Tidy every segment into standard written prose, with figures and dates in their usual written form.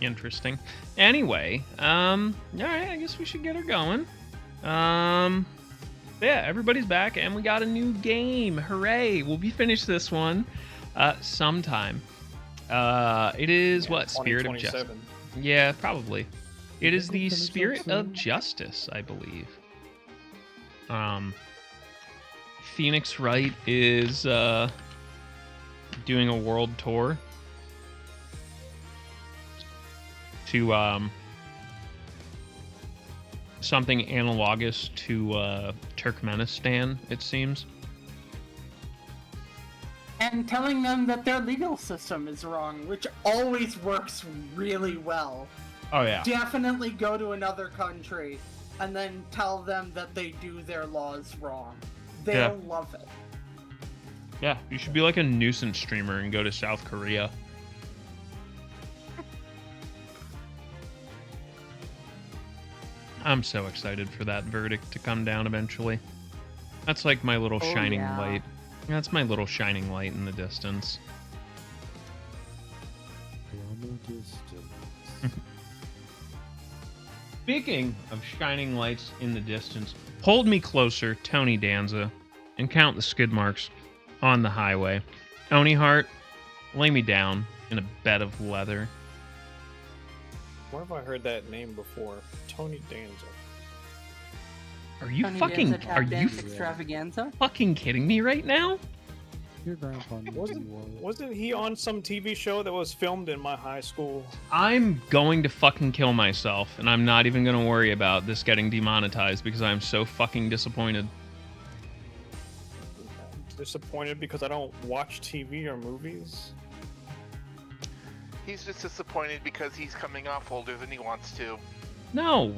Interesting. Anyway, all right, I guess we should get her going. Yeah, everybody's back, and we got a new game. Hooray! We'll be finished this one sometime. It is what? Spirit of Justice. Yeah, probably. It is the Spirit of Justice, I believe. Phoenix Wright is doing a world tour to something analogous to Turkmenistan, it seems. And telling them that their legal system is wrong, which always works really well. Oh, yeah. Definitely go to another country and then tell them that they do their laws wrong. They'll love it. Yeah, you should be like a nuisance streamer and go to South Korea. I'm so excited for that verdict to come down eventually. That's like my little shining light. That's my little shining light in the distance. Speaking of shining lights in the distance, hold me closer, Tony Danza, and count the skid marks on the highway. Oni Heart, lay me down in a bed of leather. Where have I heard that name before? Tony Danza. Are you Tony fucking? Danza Are you extravaganza? fucking kidding me right now? Your grandpa Wasn't he on some TV show that was filmed in my high school? I'm going to fucking kill myself, and I'm not even going to worry about this getting demonetized because I'm so fucking disappointed. Disappointed because I don't watch TV or movies? He's just disappointed because he's coming off older than he wants to. No,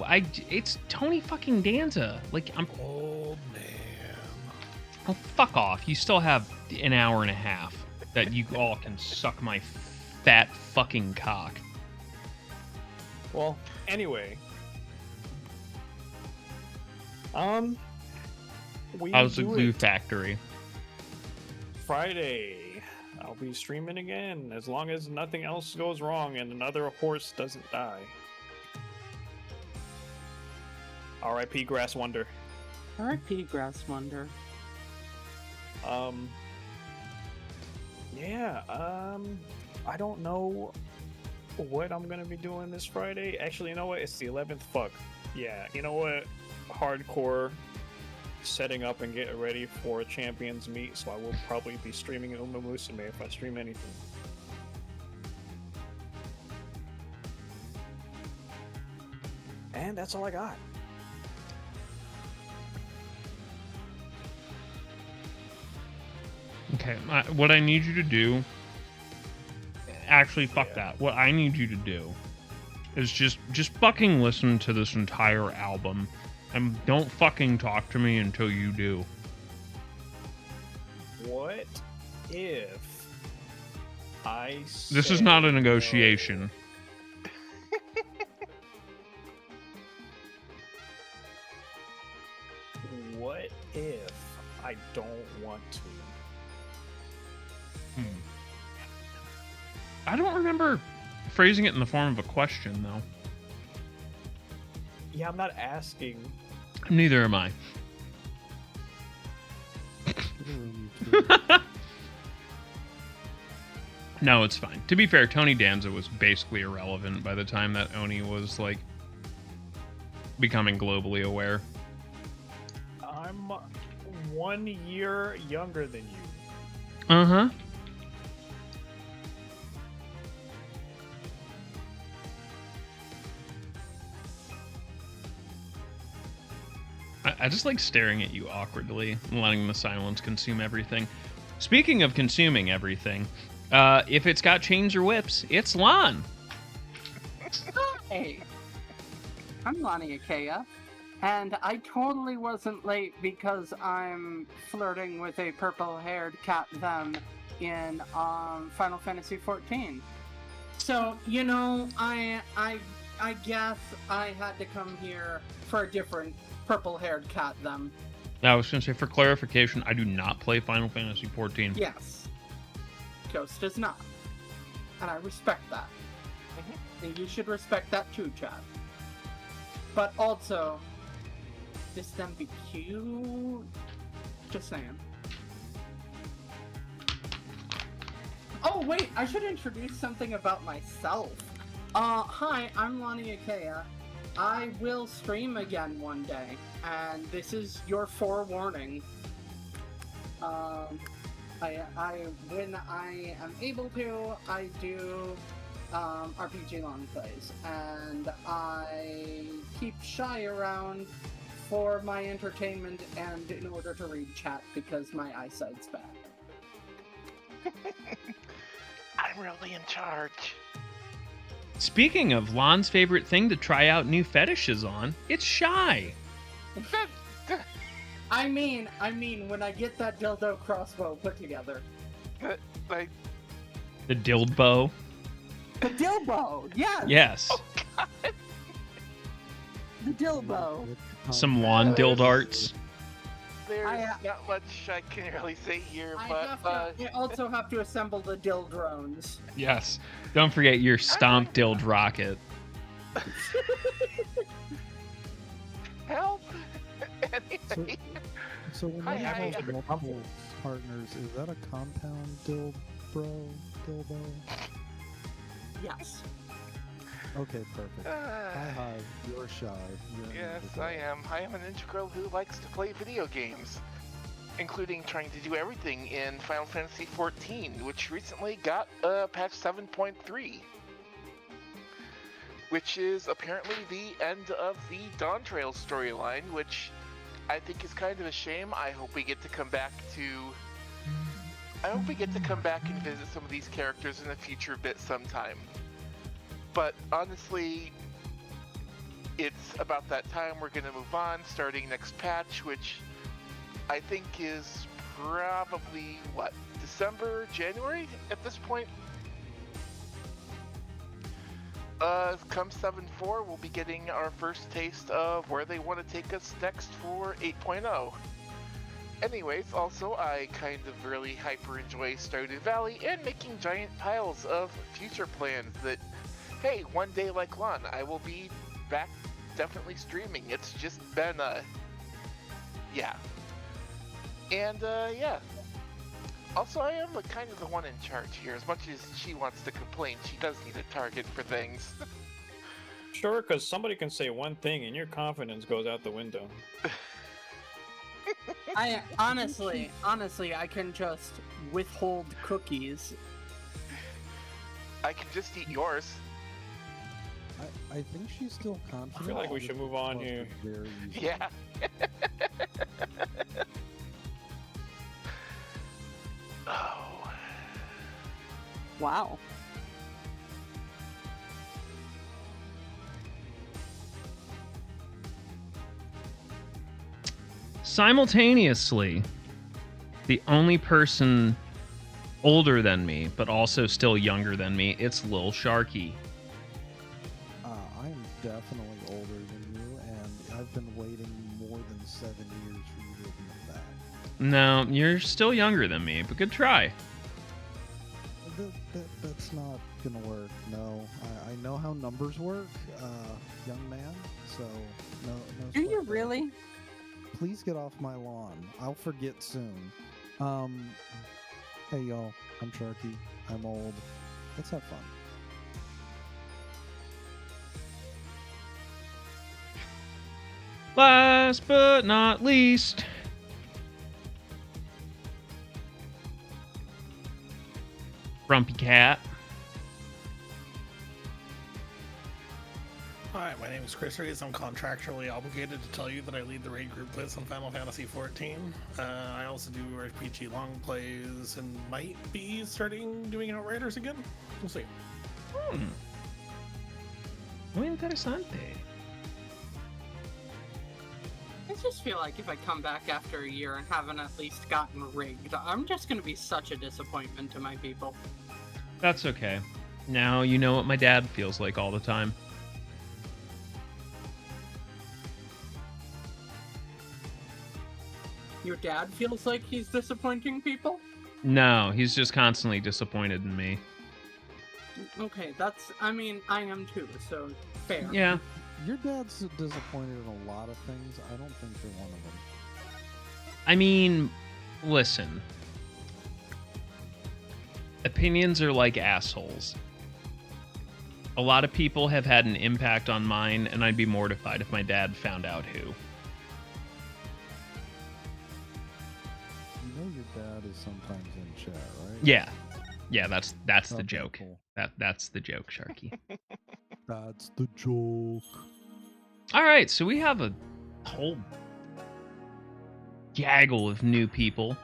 it's Tony fucking Danza. Like, I'm... Old man. Oh, fuck off. You still have an hour and a half that you all can suck my fat fucking cock. Well, anyway. How's the glue factory? Friday. I'll be streaming again, as long as nothing else goes wrong and another horse doesn't die. R.I.P. Grass Wonder. R.I.P. Grass Wonder. I don't know what I'm gonna be doing this Friday. Actually, you know what? It's the 11th. Fuck. Yeah, you know what? Hardcore setting up and getting ready for Champions Meet, so I will probably be streaming Uma Musume if I stream anything. And that's all I got. Okay, what I need you to do... Actually, fuck that. What I need you to do is just fucking listen to this entire album and don't fucking talk to me until you do. What if I This is not a negotiation. No? What if I don't want to? I don't remember phrasing it in the form of a question, though. Yeah, I'm not asking. Neither am I. No, it's fine. To be fair, Tony Danza was basically irrelevant by the time that Oni was, like, becoming globally aware. I'm 1 year younger than you. Uh-huh. I just like staring at you awkwardly and letting the silence consume everything. Speaking of consuming everything, if it's got chains or whips, it's Lon. Hey, I'm Lonnie Akea, and I totally wasn't late because I'm flirting with a purple-haired cat them in Final Fantasy XIV. So, you know, I guess I had to come here for a different purple-haired cat them. I was going to say, for clarification, I do not play Final Fantasy XIV. Yes. Ghost does not. And I respect that. And you should respect that too, chat. But also, this them be cute? Just saying. Oh wait, I should introduce something about myself. Hi, I'm Lonnie Ikea. I will stream again one day, and this is your forewarning. When I am able to, I do RPG long plays, and I keep Shy around for my entertainment and in order to read chat because my eyesight's bad. I'm really in charge. Speaking of Lon's favorite thing to try out new fetishes on, it's Shy. I mean, when I get that dildo crossbow put together. Like, The Dildbow. The dilbo, yes. Yes. oh god. The dilbo. Some lawn dildarts. There's I, not much I can really say here, I but also have to assemble the dill drones. Yes. Don't forget your stomp dild rocket. help. Anyway, So when Hi, you hi. have multiple partners, is that a compound dildo? Yes. Okay, perfect. Hi, you're Shy. You're an yes, integral. I am. I am an integral who likes to play video games, including trying to do everything in Final Fantasy XIV, which recently got patch 7.3, which is apparently the end of the Dawn Trail storyline, which I think is kind of a shame. I hope we get to come back and visit some of these characters in a future bit sometime. But honestly, it's about that time. We're going to move on, starting next patch, which I think is probably, December, January at this point? Come 7.4, we'll be getting our first taste of where they want to take us next for 8.0. Anyways, also, I kind of really hyper enjoy Stardew Valley and making giant piles of future plans that, hey, one day like Lon, I will be back definitely streaming. It's just been, yeah. And, yeah. Also, I am kind of the one in charge here. As much as she wants to complain, she does need a target for things. Sure, because somebody can say one thing and your confidence goes out the window. I honestly, I can just withhold cookies. I can just eat yours. I think she's still confident. I feel like we should move on Plus, here. it's very easy. Yeah. Oh. Wow. Simultaneously, the only person older than me, but also still younger than me, it's Lil Sharky. I am definitely older than you, and I've been waiting more than 7 years for you to admit that. No, you're still younger than me, but good try. That's not gonna work. No, I know how numbers work, young man. So no. Do you sweat there. really? Please get off my lawn. I'll forget soon. Hey y'all, I'm Sharky. I'm old. Let's have fun. Last but not least, Grumpy Cat. Hi, my name is Chris Rees. I'm contractually obligated to tell you that I lead the raid group list on Final Fantasy XIV. I also do RPG long plays and might be starting doing Outriders again. We'll see. Muy interesante. I just feel like if I come back after a year and haven't at least gotten rigged, I'm just gonna be such a disappointment to my people. That's okay. Now you know what my dad feels like all the time. Your dad feels like he's disappointing people? No, he's just constantly disappointed in me. Okay, that's. I mean, I am too, so fair. Yeah. Your dad's disappointed in a lot of things. I don't think you're one of them. I mean, listen. Opinions are like assholes. A lot of people have had an impact on mine, and I'd be mortified if my dad found out who. You know your dad is sometimes in chat, right? Yeah. Yeah, that's the Okay, joke. cool. That's the joke, Sharky. That's the joke. All right, so we have a whole gaggle of new people.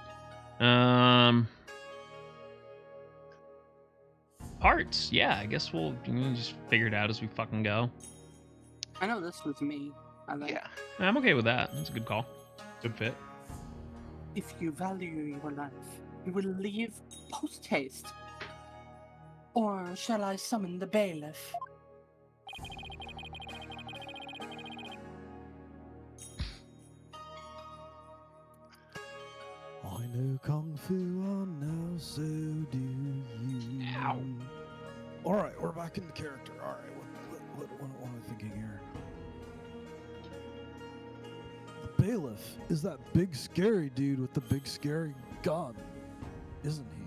Parts. Yeah, I guess we'll just figure it out as we fucking go. I know this was me. I think. Yeah. I'm okay with that. That's a good call. Good fit. If you value your life, you will leave post-haste. Or shall I summon the bailiff? I know Kung Fu, I know, so do you. Ow. Alright, we're back in the character. Alright, what am I thinking here? The bailiff is that big scary dude with the big scary gun, isn't he?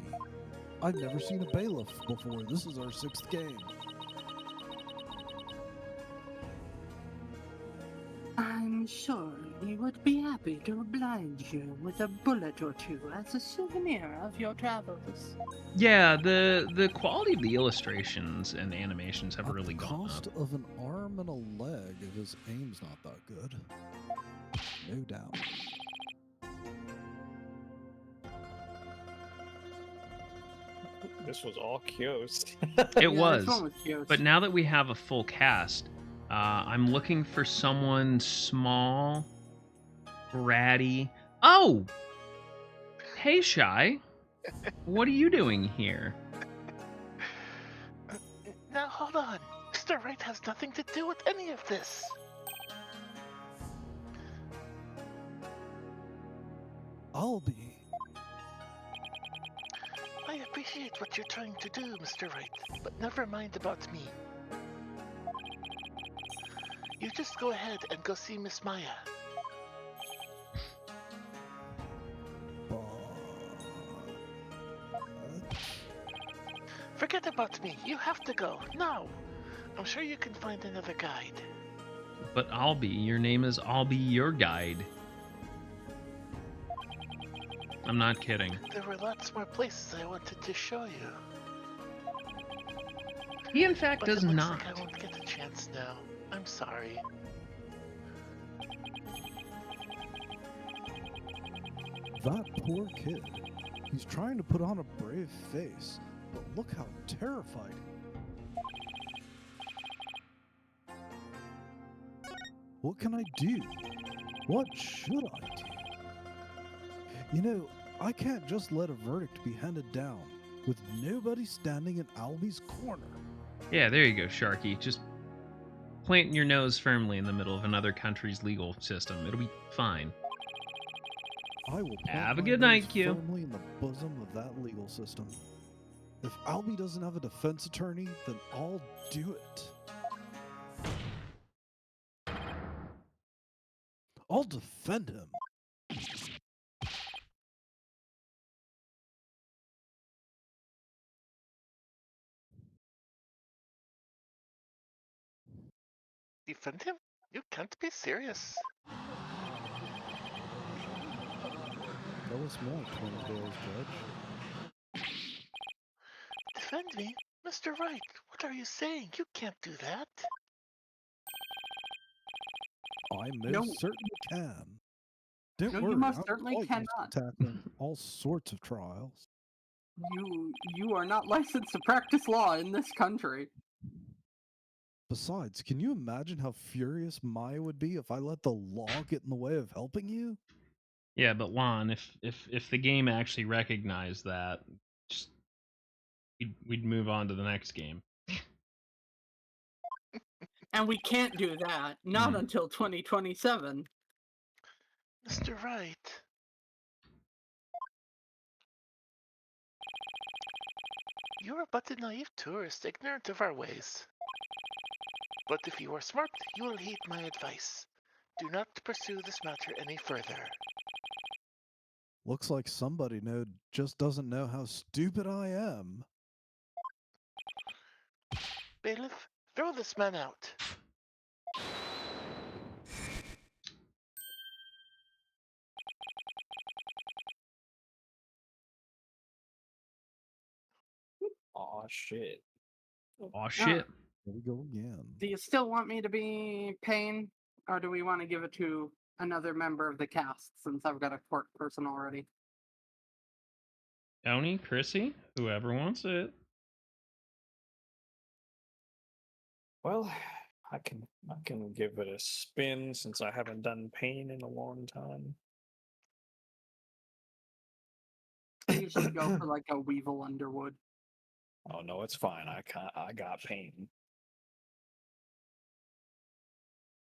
I've never seen a bailiff before. This is our 6th game. I'm sure he would be happy to oblige you with a bullet or two as a souvenir of your travels. Yeah, the quality of the illustrations and animations have really At the gone cost up. of an arm and a leg if his aim's not that good. No doubt. This was all Kyos. It Yeah, was. this one was cute. But now that we have a full cast, I'm looking for someone small, bratty. Oh! Hey, Shy. What are you doing here? Now hold on. Mr. Wright has nothing to do with any of this. I'll be. I appreciate what you're trying to do, Mr. Wright, but never mind about me. You just go ahead and go see Miss Maya. Forget about me. You have to go. Now. I'm sure you can find another guide. But I'll be. Your name is I'll be your guide. I'm not kidding. There were lots more places I wanted to show you. He, in fact, But does it looks not. like I won't get a chance now. I'm sorry. That poor kid. He's trying to put on a brave face, but look how terrified. What can I do? What should I do? You know, I can't just let a verdict be handed down with nobody standing in Albie's corner. Yeah, there you go, Sharky. Just planting your nose firmly in the middle of another country's legal system. It'll be fine. I will plant Have a my good nose night, Q. firmly in the bosom of that legal system. If Albie doesn't have a defense attorney, then I'll do it. I'll defend him. Defend him? You can't be serious. That was more Twin Judge. Defend me? Mr. Wright, what are you saying? You can't do that. I most No. certainly can. Don't No, worry, you most I'm certainly quite used cannot. to tackling all sorts of trials. You are not licensed to practice law in this country. Besides, can you imagine how furious Maya would be if I let the law get in the way of helping you? Yeah, but Lon, if the game actually recognized that, just we'd move on to the next game. And we can't do that. Not until 2027. Mr. Wright. you are but a naive tourist, ignorant of our ways. But if you are smart, you will heed my advice. Do not pursue this matter any further. Looks like somebody just doesn't know how stupid I am. Bailiff, throw this man out. Aw, shit. Aw, shit. Here we go again. Do you still want me to be Pain, or do we want to give it to another member of the cast since I've got a court person already? Tony, Chrissy, whoever wants it. Well, I can give it a spin since I haven't done pain in a long time. You should go for like a Weevil Underwood. Oh no, it's fine. I got pain.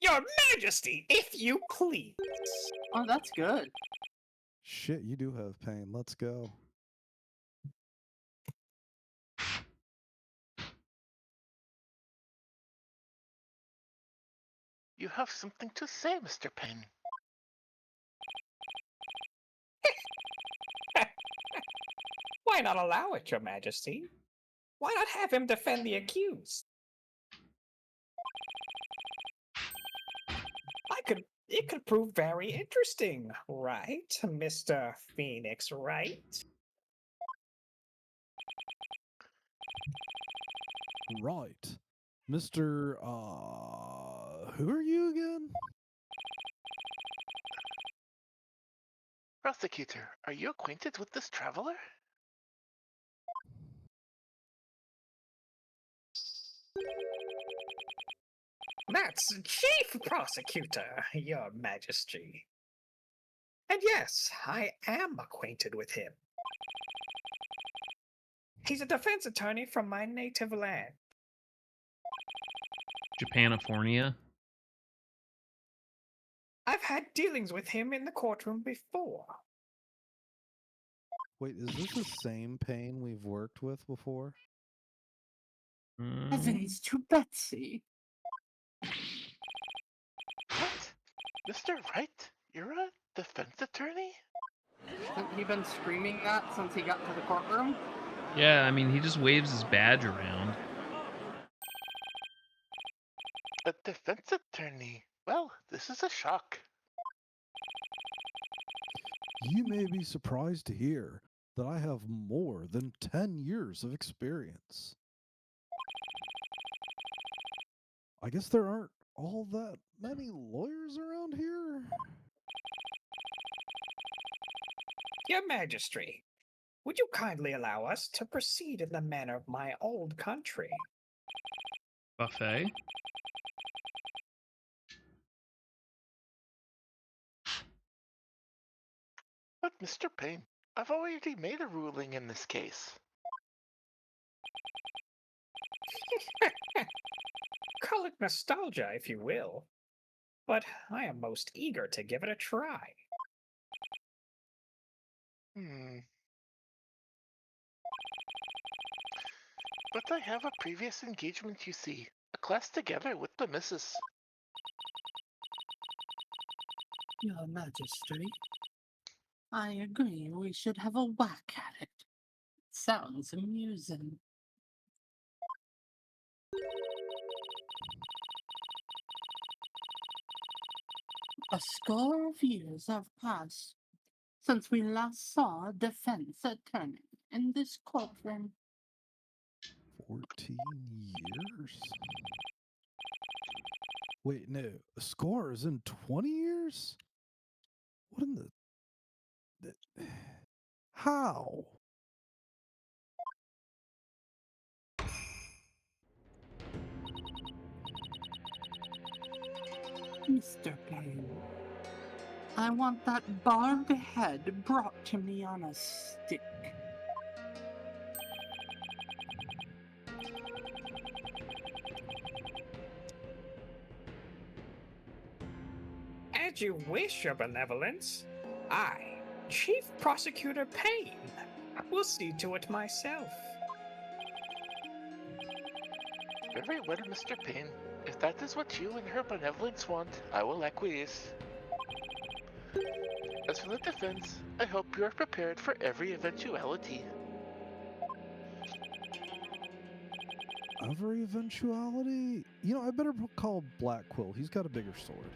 Your Majesty, if you please. Oh, that's good. Shit, you do have pain. Let's go. You have something to say, Mr. Payne. Why not allow it, Your Majesty? Why not have him defend the accused? It could prove very interesting, right, Mr. Phoenix, right? Right. Mr. Who are you again? Prosecutor, are you acquainted with this traveler? That's Chief Prosecutor, Your Majesty. And yes, I am acquainted with him. He's a defense attorney from my native land. Japanifornia. I've had dealings with him in the courtroom before. Wait, is this the same Pain we've worked with before? Heavens to Betsy. What? Mr. Wright, you're a defense attorney? Hasn't he been screaming that since he got to the courtroom? Yeah, I mean, he just waves his badge around. A defense attorney? Well, this is a shock. You may be surprised to hear that I have more than 10 years of experience. I guess there aren't all that many lawyers around here. Your Majesty, would you kindly allow us to proceed in the manner of my old country? Buffet. But Mr. Payne, I've already made a ruling in this case. Call it nostalgia, if you will. But I am most eager to give it a try. But I have a previous engagement, you see. A class together with the missus. Your Majesty, I agree we should have a whack at it. Sounds amusing. A score of years have passed since we last saw a defense attorney in this courtroom. 14 years? Wait, no. A score is in 20 years? What in the how? Mr. Payne, I want that barbed head brought to me on a stick. As you wish, Your Benevolence. I, Chief Prosecutor Payne, will see to it myself. Very well, Mr. Payne. If that is what you and her benevolence want, I will acquiesce. As for the defense, I hope you are prepared for every eventuality. Every eventuality? You know, I better call Black Quill. He's got a bigger sword.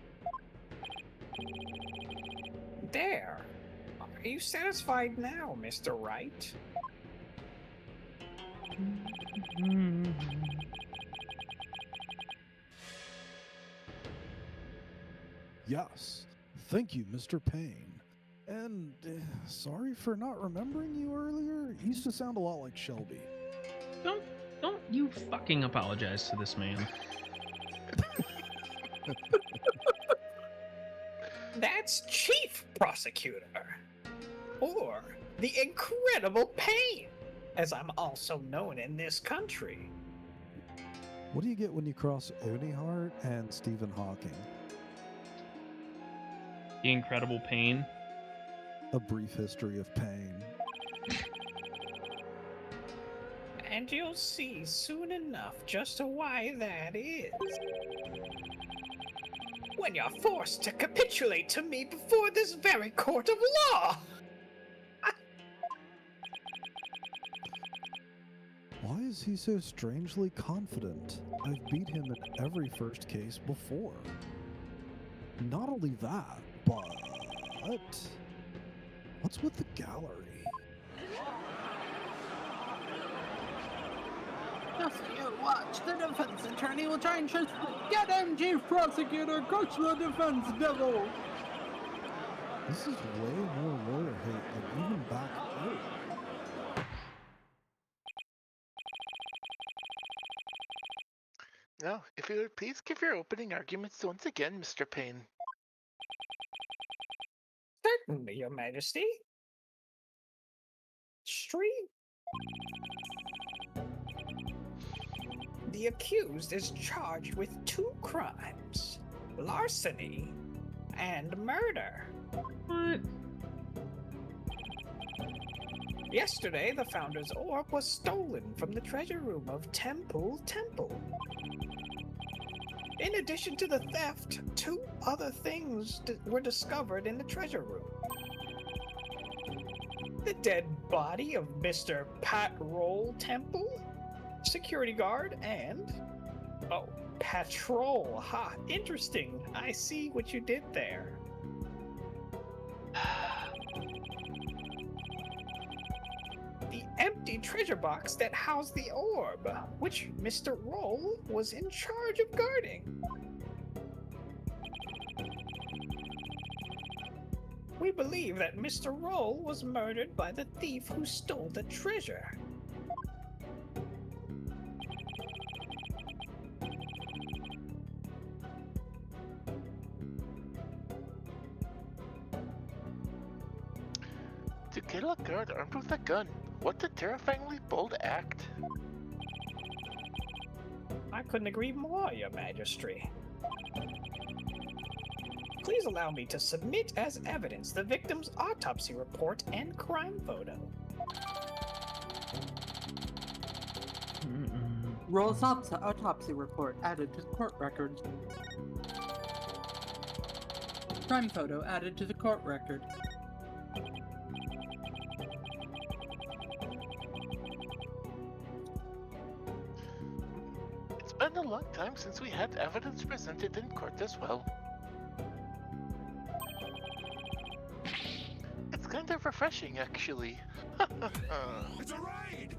There. Are you satisfied now, Mr. Wright? Yes. Thank you, Mr. Payne. And sorry for not remembering you earlier. You used to sound a lot like Shelby. Don't you fucking apologize to this man. That's Chief Prosecutor. Or the Incredible Payne, as I'm also known in this country. What do you get when you cross Onihart and Stephen Hawking? The Incredible Payne. A brief history of pain. And you'll see soon enough just why that is. When you're forced to capitulate to me before this very court of law! Why is he so strangely confident? I've beat him in every first case before. Not only that, but... what's with the gallery? Just you watch. The defense attorney will try and get him, Chief Prosecutor. Crush the defense devil. This is way more lawyer hate than even back home. Now, if you would please give your opening arguments once again, Mr. Payne. Certainly, Your Majesty. Street. The accused is charged with 2 crimes: larceny and murder. What? Yesterday, the Founder's Orb was stolen from the treasure room of Temple. In addition to the theft, 2 other things were discovered in the treasure room. The dead body of Mr. Patrol Temple, security guard, and... oh, patrol. Ha, interesting. I see what you did there. The empty treasure box that housed the orb, which Mr. Roll was in charge of guarding. We believe that Mr. Roll was murdered by the thief who stole the treasure. To kill a guard armed with a gun. What a terrifyingly bold act. I couldn't agree more, Your Majesty. Please allow me to submit as evidence the victim's autopsy report and crime photo. Roll's autopsy report added to the court record. Crime photo added to the court record. It's been a long time since we had evidence presented in court as well. It's kind of refreshing, actually. It's a raid!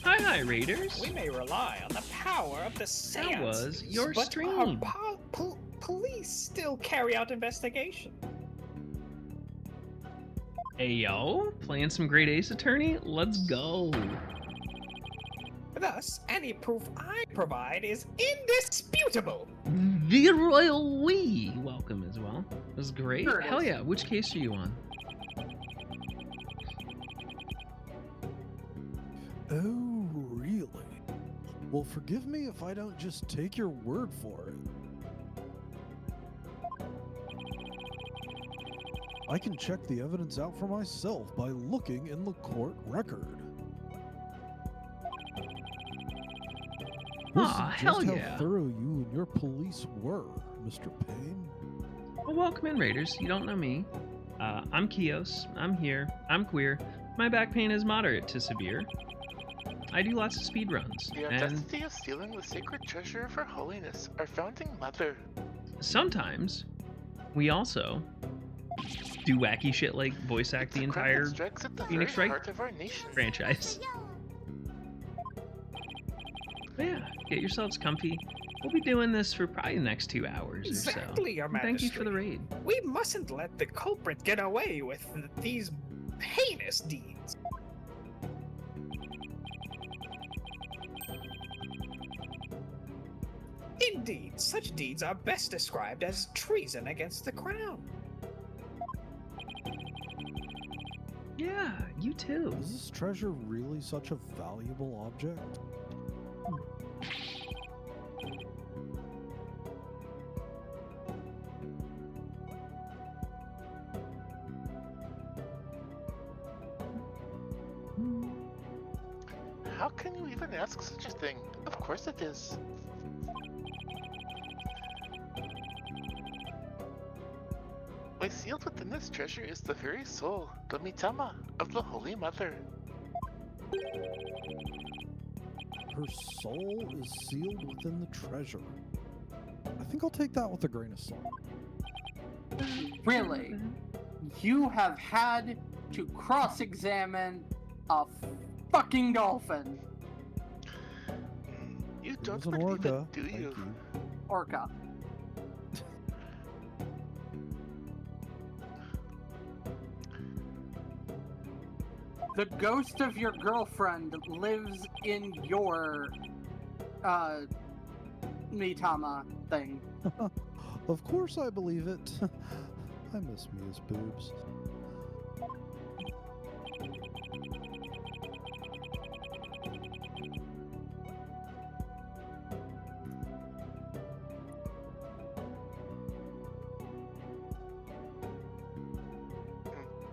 Hi, Raiders. We may rely on the power of the seance, That was your but stream. our police still carry out investigation. Hey, yo, playing some Great Ace Attorney? Let's go. Thus, any proof I provide is indisputable. The Royal We, welcome as well. That was great. Sure it Hell is. yeah, which case are you on? Oh, really? Well, forgive me if I don't just take your word for it. I can check the evidence out for myself by looking in the court record. This Aw, is hell just yeah. how thorough you and your police were, Mr. Payne. Well, welcome in, Raiders. You don't know me. I'm Kios. I'm here. I'm queer. My back pain is moderate to severe. I do lots of speed runs. The And audacity of stealing the sacred treasure of Her Holiness, our founding mother. sometimes we also do wacky shit like voice act the It's a crime entire that strikes at the Phoenix very Wright heart of our nation. franchise. But yeah, get yourselves comfy. We'll be doing this for probably the next 2 hours Exactly, or Your so. And thank you for the Majesty. raid. We mustn't let the culprit get away with these heinous deeds. Indeed, such deeds are best described as treason against the crown. Yeah, you too. Is this treasure really such a valuable object? How can you even ask such a thing? Of course it is. Why, sealed within this treasure is the very soul, the Mitama, of the Holy Mother. Her soul is sealed within the treasure. I think I'll take that with a grain of salt. Really? You have had to cross-examine a fucking dolphin. You It don't was an believe orca. it, do Thank you? Orca. The ghost of your girlfriend lives in your, Mitama thing. Of course I believe it. I miss Mia's boobs.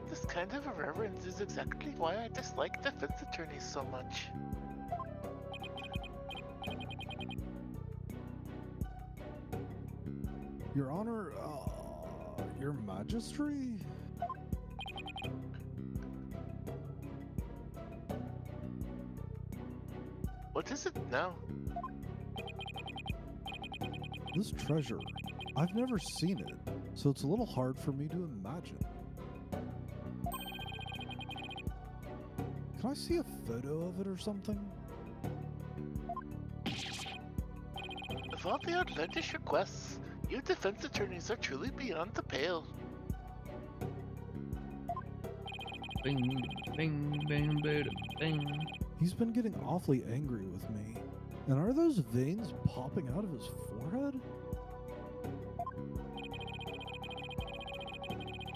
This kind of irreverence is exactly why I dislike defense attorneys so much. Your Honor, Your Majesty? What is it now? This treasure, I've never seen it, so it's a little hard for me to imagine. Can I see a photo of it or something? Of all the outlandish requests, you defense attorneys are truly beyond the pale. Bing, bing, bing, bing, bing. He's been getting awfully angry with me. And are those veins popping out of his forehead?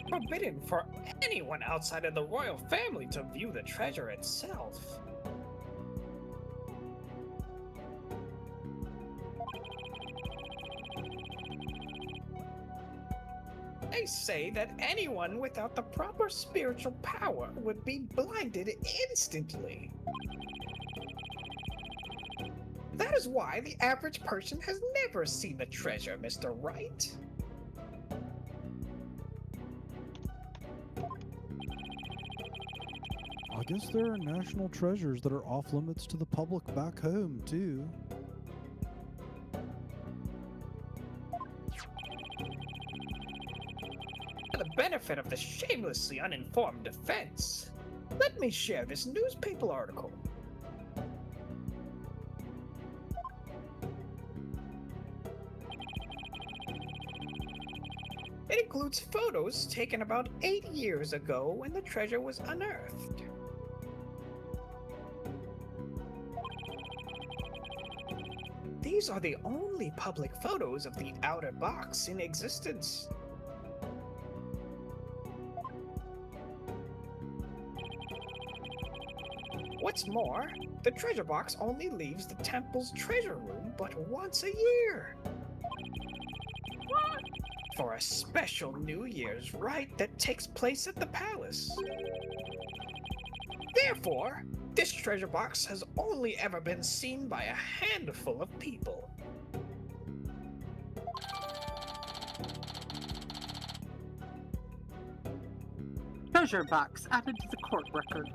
Forbidden for anyone outside of the royal family to view the treasure itself. They say that anyone without the proper spiritual power would be blinded instantly. That is why the average person has never seen the treasure, Mr. Wright. I guess there are national treasures that are off limits to the public back home, too. For the benefit of the shamelessly uninformed defense, let me share this newspaper article. It includes photos taken about 8 years ago when the treasure was unearthed. These are the only public photos of the outer box in existence. What's more, the treasure box only leaves the temple's treasure room but once a year. What? For a special New Year's rite that takes place at the palace. Therefore, This treasure box has only ever been seen by a handful of people. Treasure box added to the court record.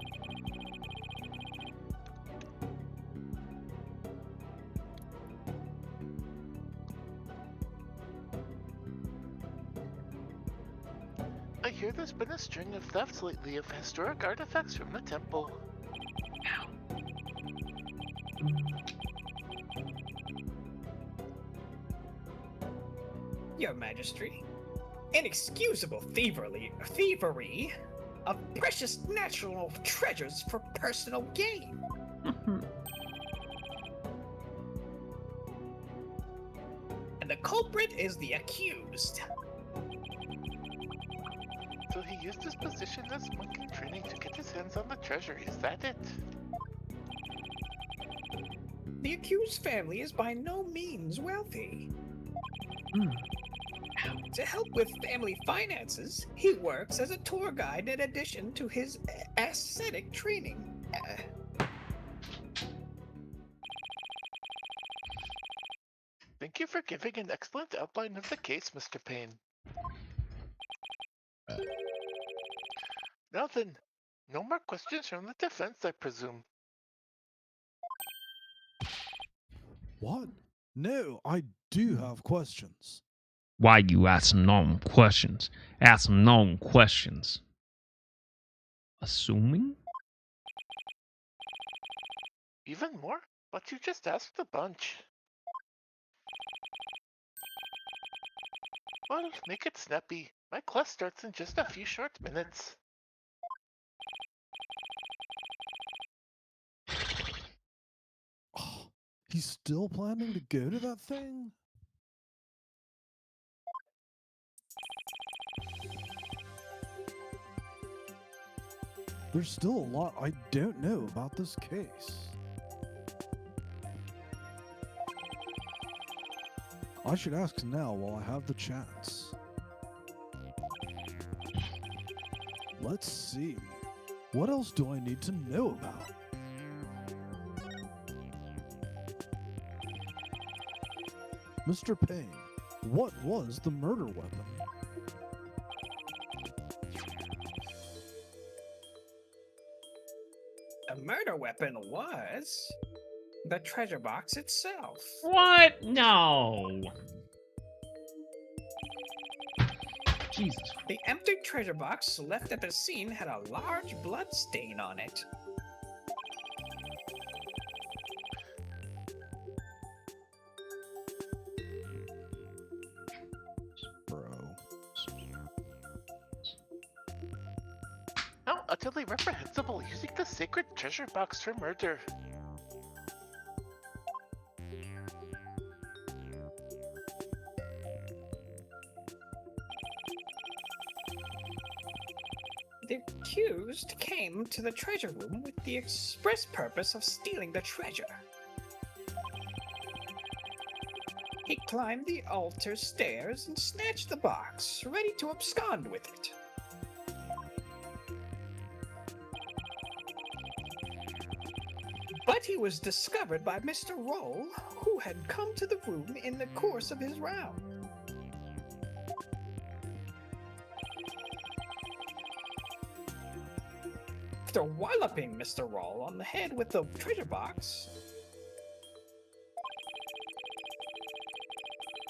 I hear there's been a string of thefts lately of historic artifacts from the temple. Your Majesty, inexcusable thievery of precious natural treasures for personal gain. And the culprit is the accused. So he used his position as monkey training to get his hands on the treasure, is that it? The accused family is by no means wealthy. To help with family finances, he works as a tour guide in addition to his ascetic training. Thank you for giving an excellent outline of the case, Mr. Payne. Now then, no more questions from the defense, I presume. What? No, I do have questions. Why you ask some normal questions? Ask some normal questions. Assuming? Even more? But you just asked a bunch. Well, make it snappy. My class starts in just a few short minutes. Oh, he's still planning to go to that thing? There's still a lot I don't know about this case. I should ask now while I have the chance. Let's see. What else do I need to know about? Mr. Payne, what was the murder weapon? The murder weapon was the treasure box itself. What? No. Jesus. The empty treasure box left at the scene had a large blood stain on it. Bro. How utterly reprehensible using the sacred treasure box for murder. The accused came to the treasure room with the express purpose of stealing the treasure. He climbed the altar stairs and snatched the box, ready to abscond with it. But he was discovered by Mr. Roll, who had come to the room in the course of his round. After walloping Mr. Roll on the head with the treasure box,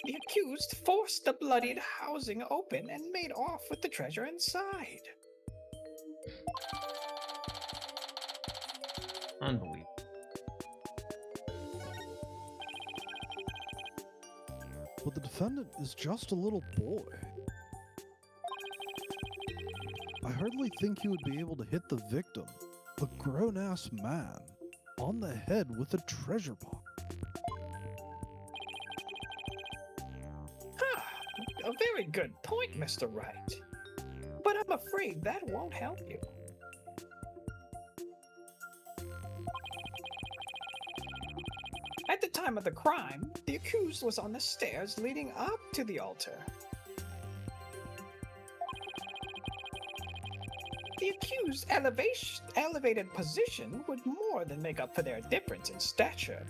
the accused forced the bloodied housing open and made off with the treasure inside. Unbelievable. But the defendant is just a little boy. I hardly think he would be able to hit the victim, a grown-ass man, on the head with a treasure box. A very good point, Mr. Wright. But I'm afraid that won't help you. At the time of the crime, the accused was on the stairs leading up to the altar. The accused accused elevated position would more than make up for their difference in stature.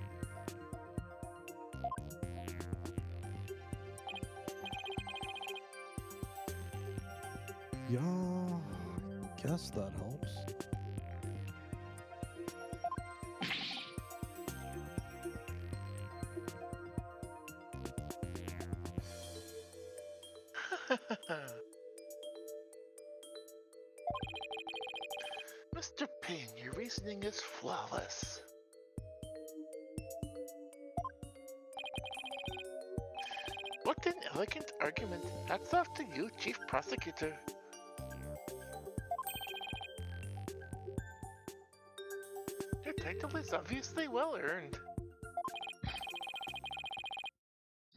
Yeah, guess that helps. Mr. Payne, your reasoning is flawless. What an elegant argument. Hats off to you, Chief Prosecutor. Your title is obviously well earned.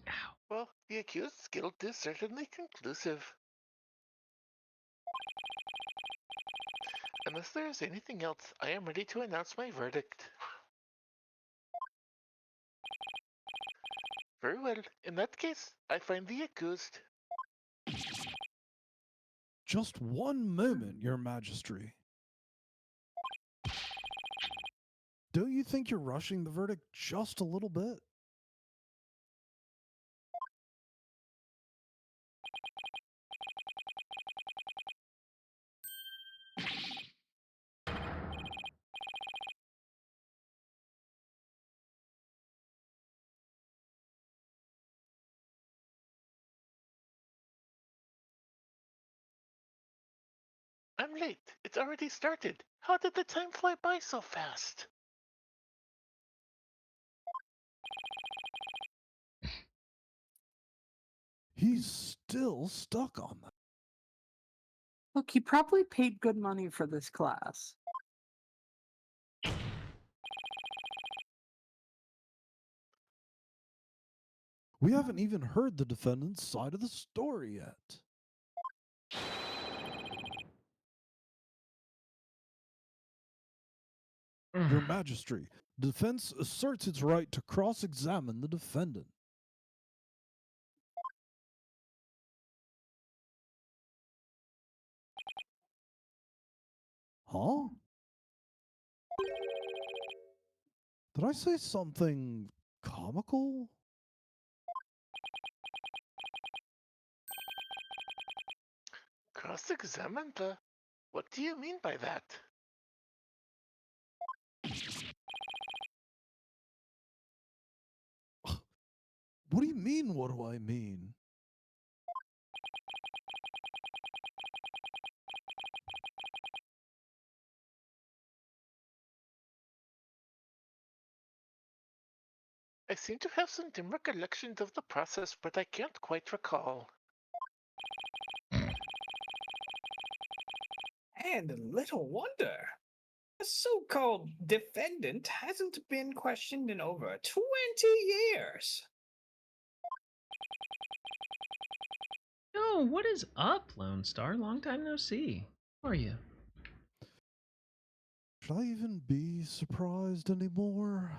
Ow. Well, the accused's guilt is certainly conclusive. Unless there is anything else, I am ready to announce my verdict. Very well. In that case, I find the accused. Just one moment, Your Majesty. Don't you think you're rushing the verdict just a little bit? I'm late. It's already started. How did the time fly by so fast? He's still stuck on that. Look, he probably paid good money for this class. We haven't even heard the defendant's side of the story yet. Your Majesty, defense asserts its right to cross-examine the defendant. Huh? Did I say something comical? Cross-examined? What do you mean by that? What do you mean, what do I mean? I seem to have some dim recollections of the process, but I can't quite recall. And little wonder. The so-called defendant hasn't been questioned in over 20 years. Yo, what is up, Lone Star? Long time no see. How are you? Should I even be surprised anymore?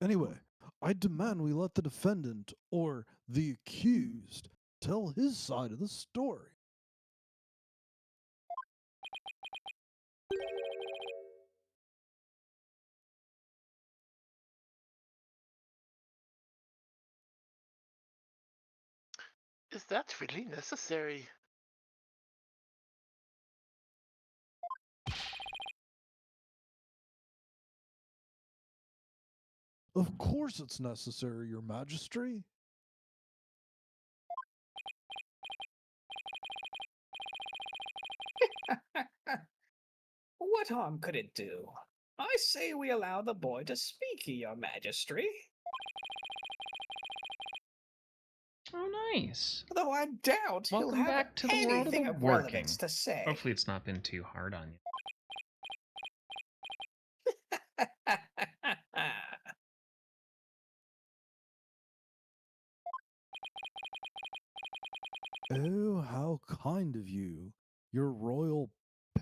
Anyway, I demand we let the defendant, or the accused, tell his side of the story. Is that really necessary? Of course it's necessary, Your Majesty. What harm could it do? I say we allow the boy to speak, Your Majesty. Oh, nice. Though I doubt Welcome he'll have back to the world of anything the of working. relevance to say. Hopefully it's not been too hard on you. Oh, how kind of you, Your Royal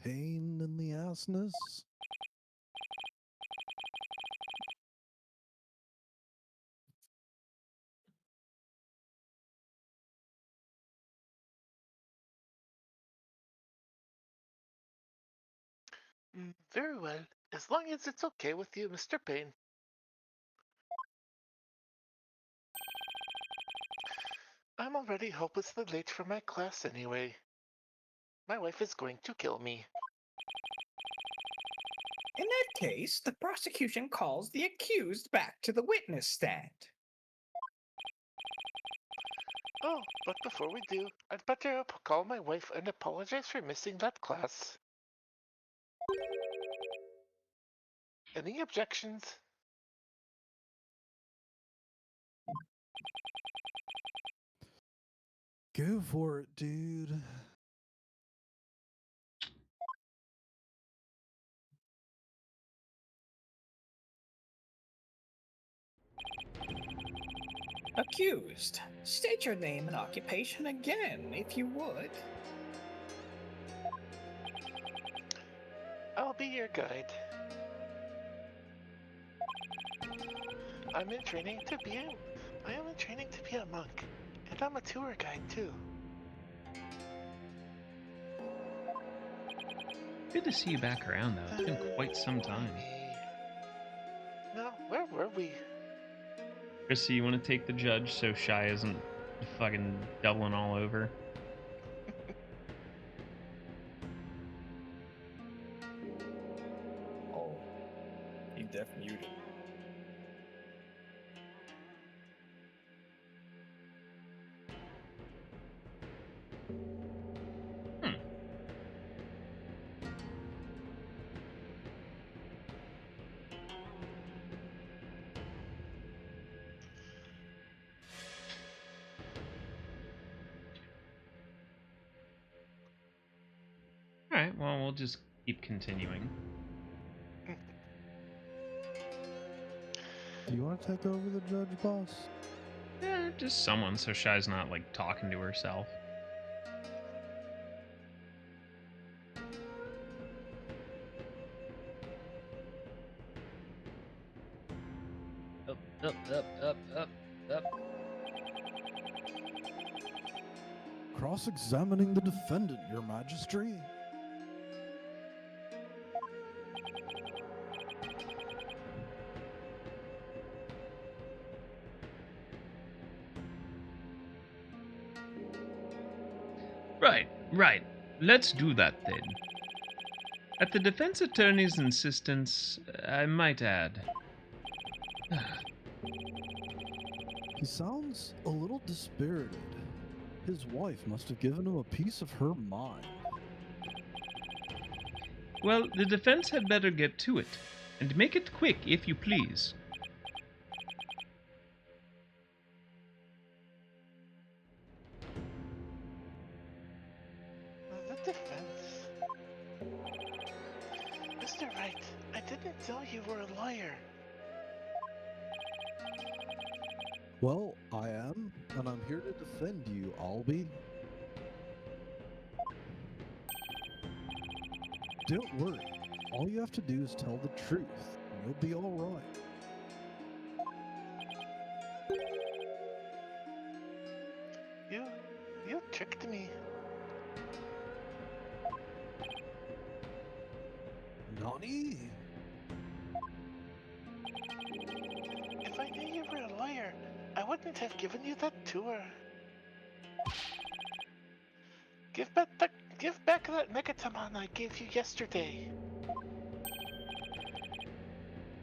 Pain in the Assness. Very well, as long as it's okay with you, Mr. Payne. I'm already hopelessly late for my class anyway. My wife is going to kill me. In that case, the prosecution calls the accused back to the witness stand. Oh, but before we do, I'd better call my wife and apologize for missing that class. Any objections? Go for it, dude. Accused, state your name and occupation again, if you would. I'll be your guide. I am in training to be a monk, and I'm a tour guide too. Good to see you back around, though. It's been quite some time. Now, where were we? Chrissy, you want to take the judge so Shy isn't fucking doubling all over? Oh, he def muted. Alright, well, we'll just keep continuing. Do you want to take over the judge, boss? Yeah, just someone so Shy's not, like, talking to herself. Up, up, up, up, up, up. Cross-examining the defendant, Your Majesty. Right. Let's do that then. At the defense attorney's insistence, I might add. He sounds a little dispirited. His wife must have given him a piece of her mind. Well, the defense had better get to it, and make it quick, if you please. The defense. Mr. Wright, I didn't know you were a lawyer. Well, I am, and I'm here to defend you, Albie. Don't worry. All you have to do is tell the truth, and you'll be all right. You tricked me. Nani? If I knew you were a lawyer, I wouldn't have given you that tour. Give back that Megatamon I gave you yesterday.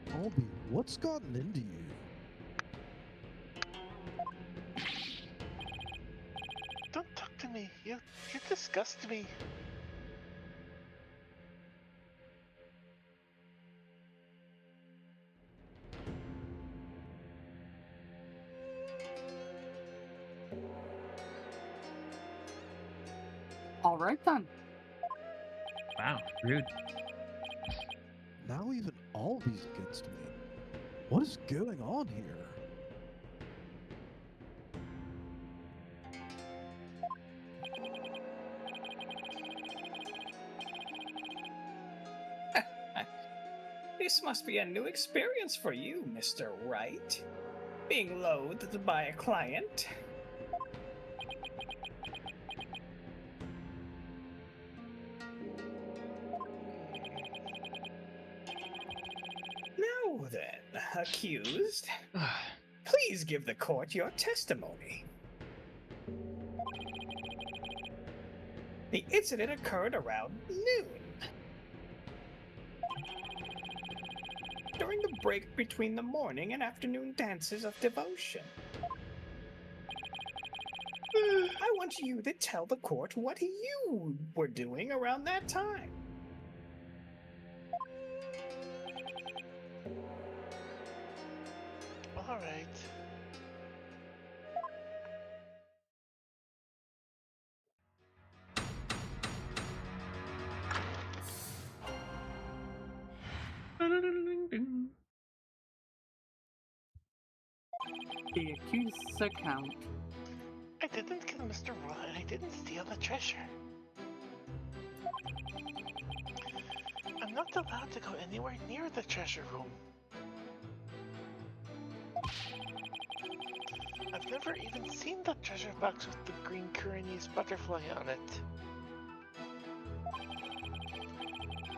Albie, what's gotten into you? Don't talk to me. You disgust me. All right then. Wow, rude. Now even Albie's against me. What is going on here? This must be a new experience for you, Mr. Wright. Being loathed by a client. then, accused, please give the court your testimony. The incident occurred around noon. During the break between the morning and afternoon dances of devotion. I want you to tell the court what you were doing around that time. All right. The accused's account. I didn't kill Mr. Roll and I didn't steal the treasure. I'm not allowed to go anywhere near the treasure room. I've never even seen the treasure box with the green Kuranese butterfly on it.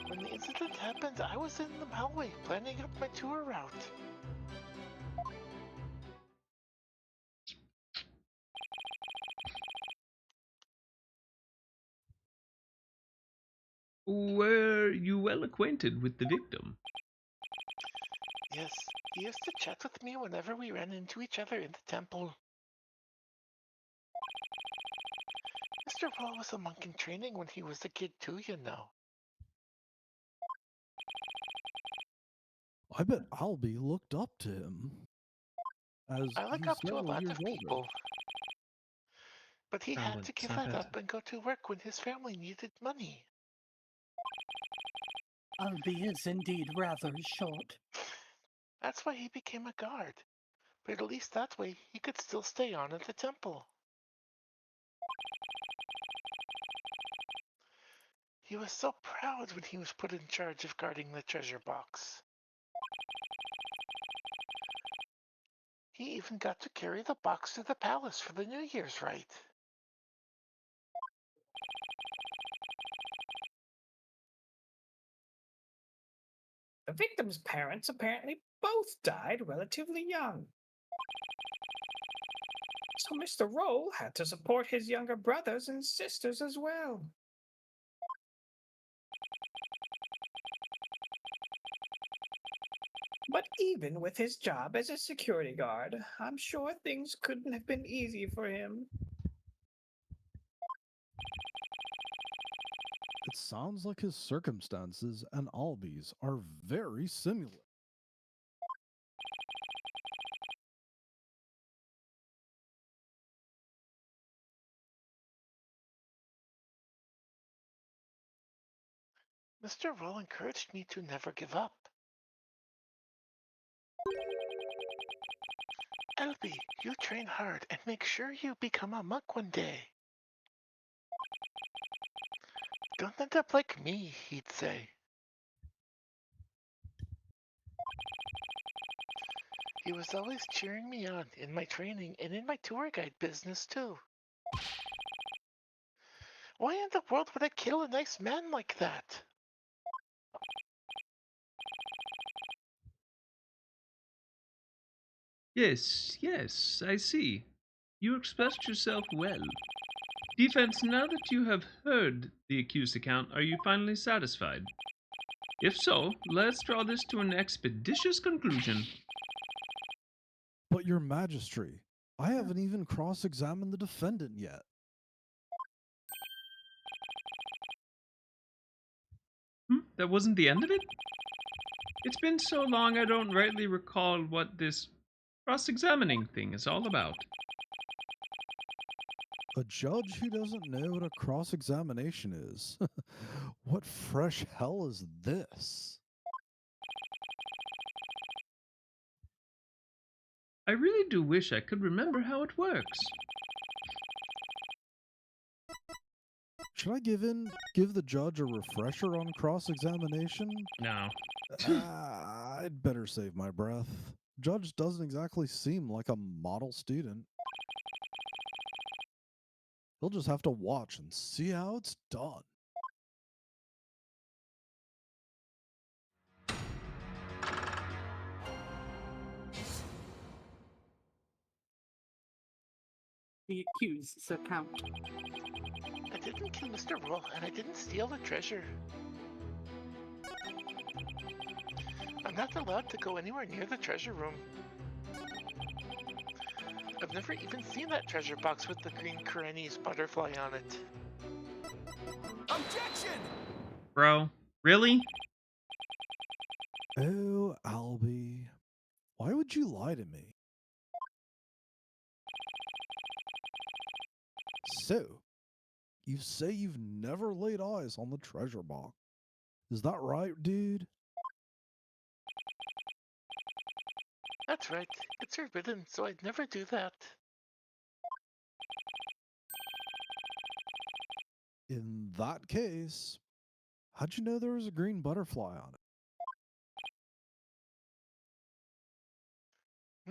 When the incident happened, I was in the hallway planning up my tour route. Were you well acquainted with the victim? Yes, he used to chat with me whenever we ran into each other in the temple. Mr. Roll was a monk in training when he was a kid too, you know. I bet Albie looked up to him. As I look he's up to a several lot years of older. people. But he had to give stop that it. up and go to work when his family needed money. Albie is indeed rather short. That's why he became a guard. But at least that way he could still stay on at the temple. He was so proud when he was put in charge of guarding the treasure box. He even got to carry the box to the palace for the New Year's rite. The victim's parents apparently both died relatively young. So Mr. Roll had to support his younger brothers and sisters as well. But even with his job as a security guard, I'm sure things couldn't have been easy for him. It sounds like his circumstances and Albie's are very similar. Mr. Roll encouraged me to never give up. Elby, you train hard and make sure you become a monk one day. Don't end up like me, he'd say. He was always cheering me on in my training and in my tour guide business too. Why in the world would I kill a nice man like that? Yes, I see. You expressed yourself well. Defense, now that you have heard the accused account, are you finally satisfied? If so, let's draw this to an expeditious conclusion. But your majesty, I haven't even cross-examined the defendant yet. That wasn't the end of it? It's been so long I don't rightly recall what this cross-examining thing is all about. A judge who doesn't know what a cross-examination is? What fresh hell is this? I really do wish I could remember how it works. Should I give the judge a refresher on cross-examination? No. I'd better save my breath. Judge doesn't exactly seem like a model student. He'll just have to watch and see how it's done. the accused's account. I didn't kill Mr. Roll, and I didn't steal the treasure. I'm not allowed to go anywhere near the treasure room. I've never even seen that treasure box with the green Kyreni's butterfly on it. Objection! Bro, really? Oh, Albie. Why would you lie to me? So, you say you've never laid eyes on the treasure box. Is that right, dude? That's right. It's forbidden, so I'd never do that. In that case, how'd you know there was a green butterfly on it?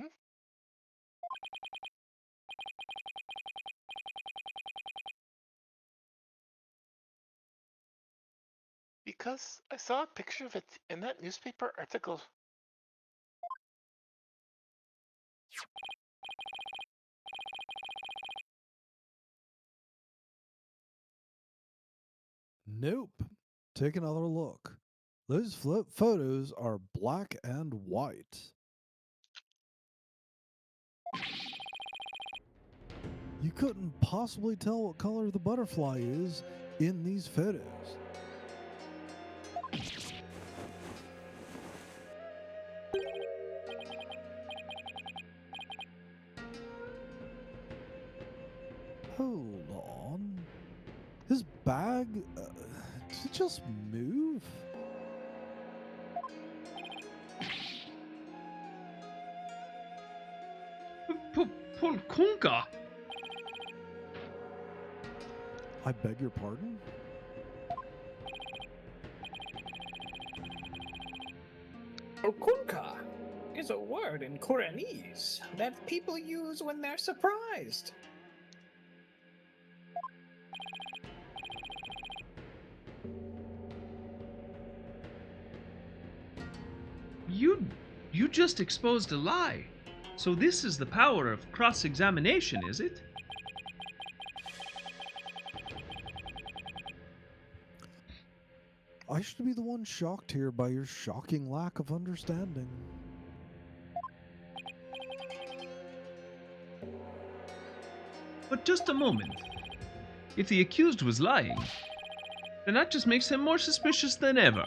Hmm? Because I saw a picture of it in that newspaper article. Nope. Take another look. Those photos are black and white. You couldn't possibly tell what color the butterfly is in these photos. Hold on. His bag, did it just move? Polkunka? I beg your pardon? Okunka is a word in Koreanese that people use when they're surprised. You just exposed a lie. So this is the power of cross-examination, is it? I should be the one shocked here by your shocking lack of understanding. But just a moment. If the accused was lying, then that just makes him more suspicious than ever.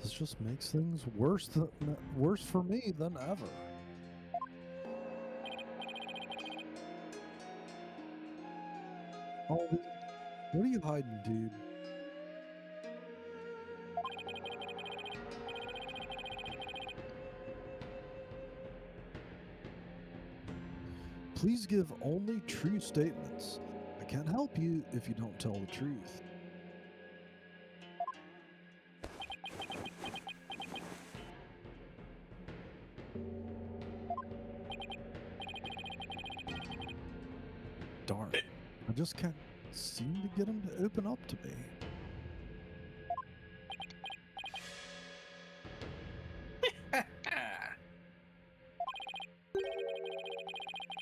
This just makes things worse for me than ever. Ollie, what are you hiding, dude? Please give only true statements. I can't help you if you don't tell the truth. Darn. I just can't seem to get him to open up to me.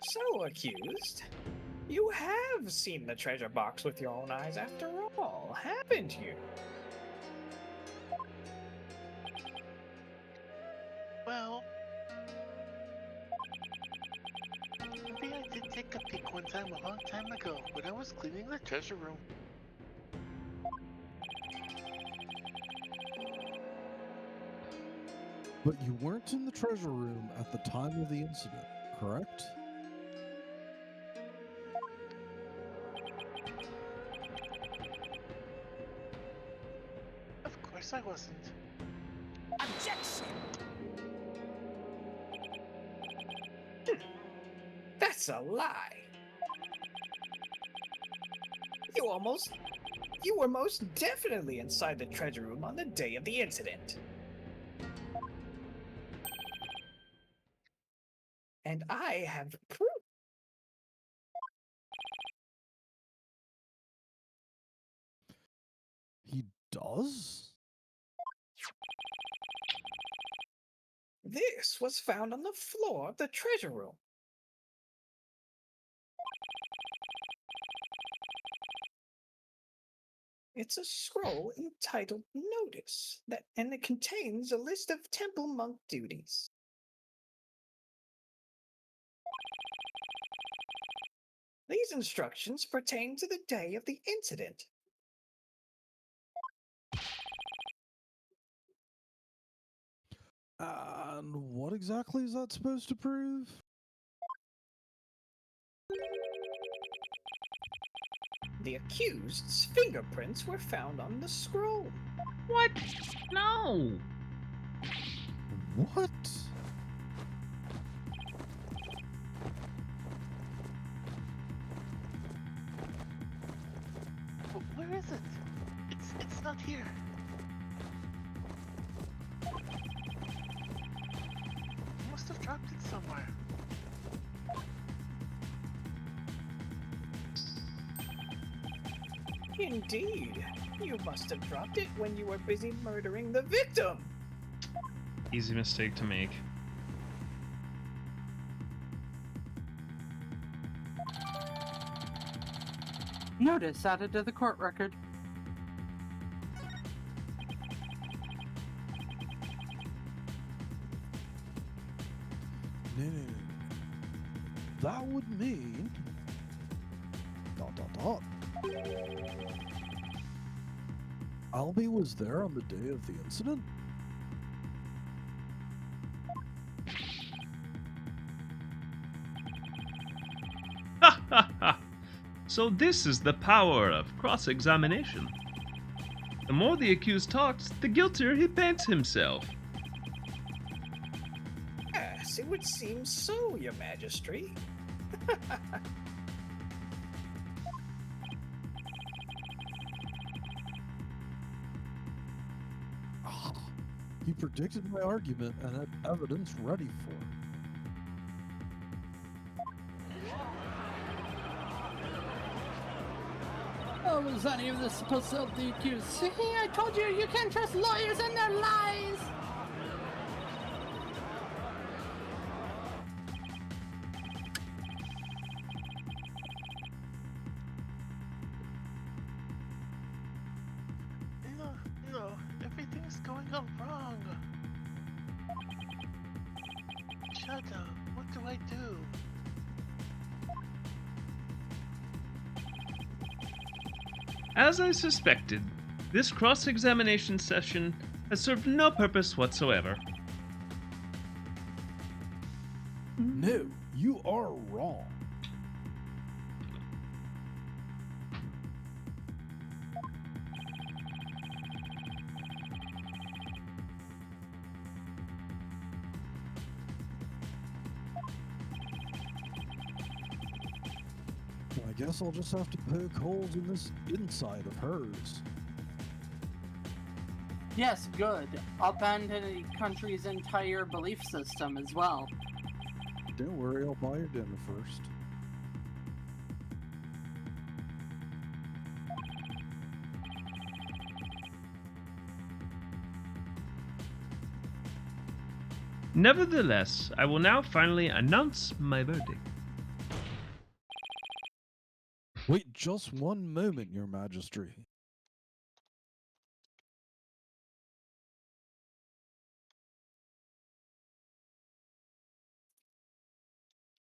So, accused, you have seen the treasure box with your own eyes after all, haven't you? Well, maybe I did take a peek one time a long time ago when I was cleaning the treasure room. But you weren't in the treasure room at the time of the incident, correct? Of course I wasn't. Objection! That's a lie. You were most definitely inside the treasure room on the day of the incident. And I have proof. He does? This was found on the floor of the treasure room. It's a scroll entitled Notice, and it contains a list of temple monk duties. These instructions pertain to the day of the incident. And what exactly is that supposed to prove? The accused's fingerprints were found on the scroll. What? No. What? Where is it? It's not here. You must have dropped it somewhere. Indeed. You must have dropped it when you were busy murdering the victim. Easy mistake to make. Notice added to the court record. No. That would mean... ... Albie was there on the day of the incident? Ha ha ha! So this is the power of cross-examination. The more the accused talks, the guiltier he paints himself. Yes, it would seem so, Your Majesty. He predicted my argument and had evidence ready for it. Oh, was any of this supposed to help the accused? See, I told you, you can't trust lawyers and their lies! No, everything's going all wrong. Shadow, what do I do? As I suspected, this cross-examination session has served no purpose whatsoever. No, you are wrong. I guess I'll just have to poke holes in this inside of hers. Yes, good. Upend the country's entire belief system as well. Don't worry, I'll buy your dinner first. Nevertheless, I will now finally announce my verdict. Wait just one moment, Your Majesty.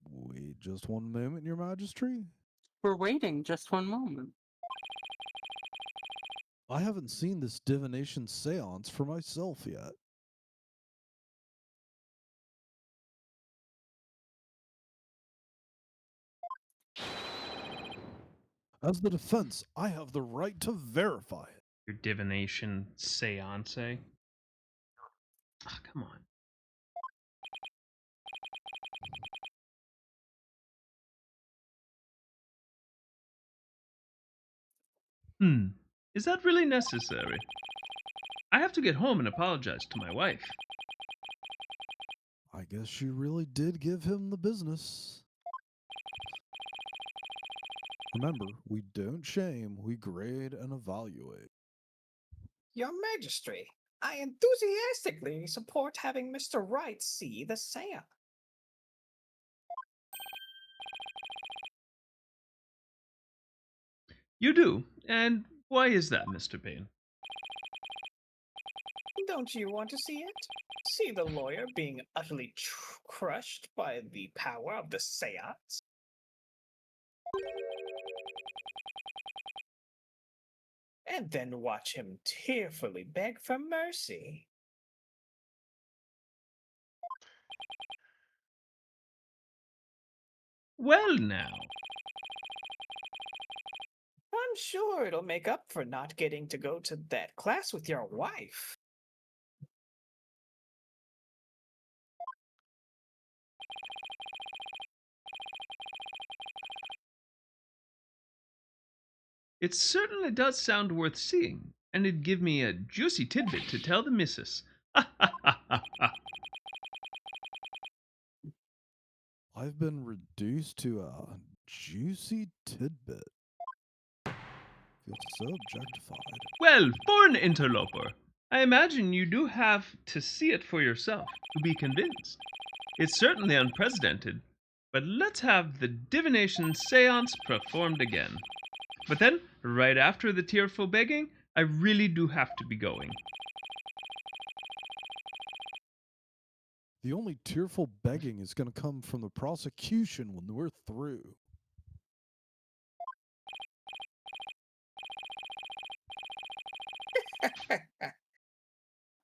Wait just one moment, Your Majesty. We're waiting just one moment. I haven't seen this divination seance for myself yet. As the defense, I have the right to verify it. Your divination seance. Ah, come on. Is that really necessary? I have to get home and apologize to my wife. I guess she really did give him the business. Remember, we don't shame, we grade and evaluate. Your Majesty, I enthusiastically support having Mr. Wright see the seance. You do? And why is that, Mr. Payne? Don't you want to see it? See the lawyer being utterly crushed by the power of the seance? And then watch him tearfully beg for mercy. Well, now. I'm sure it'll make up for not getting to go to that class with your wife. It certainly does sound worth seeing, and it'd give me a juicy tidbit to tell the missus. I've been reduced to a juicy tidbit. Feel so objectified. Well, for an interloper, I imagine you do have to see it for yourself to be convinced. It's certainly unprecedented, but let's have the divination seance performed again. But then, right after the tearful begging, I really do have to be going. The only tearful begging is going to come from the prosecution when we're through.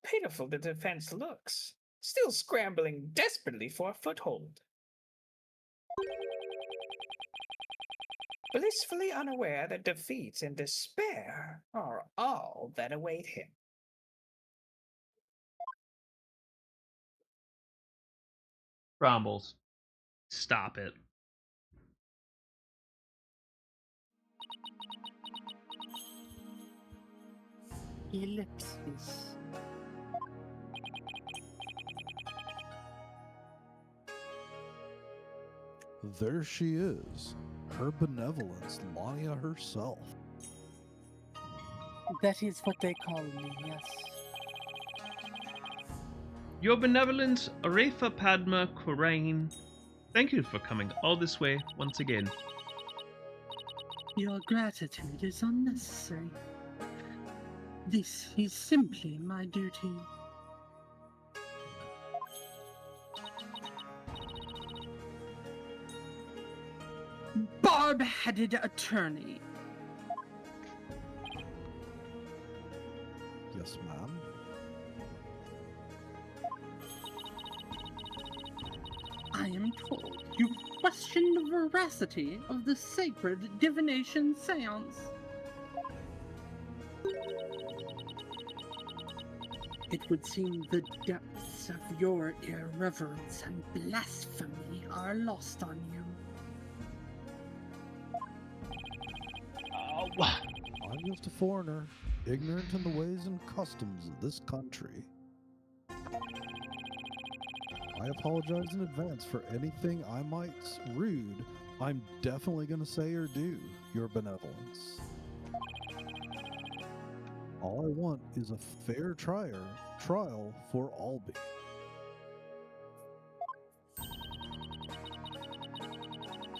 Pitiful the defense looks, still scrambling desperately for a foothold. Blissfully unaware that defeat and despair are all that await him. Brombles, stop it. Ellipsis. There she is, her benevolence, Lania herself. That is what they call me, yes. Your benevolence, Aretha Padma Corain. Thank you for coming all this way once again. Your gratitude is unnecessary. This is simply my duty. Barb-headed attorney. Yes, ma'am. I am told you question the veracity of the sacred divination seance. It would seem the depths of your irreverence and blasphemy are lost on you. I'm just a foreigner, ignorant in the ways and customs of this country. I apologize in advance for anything I might rude. I'm definitely going to say or do, your benevolence. All I want is a fair trial for Albie.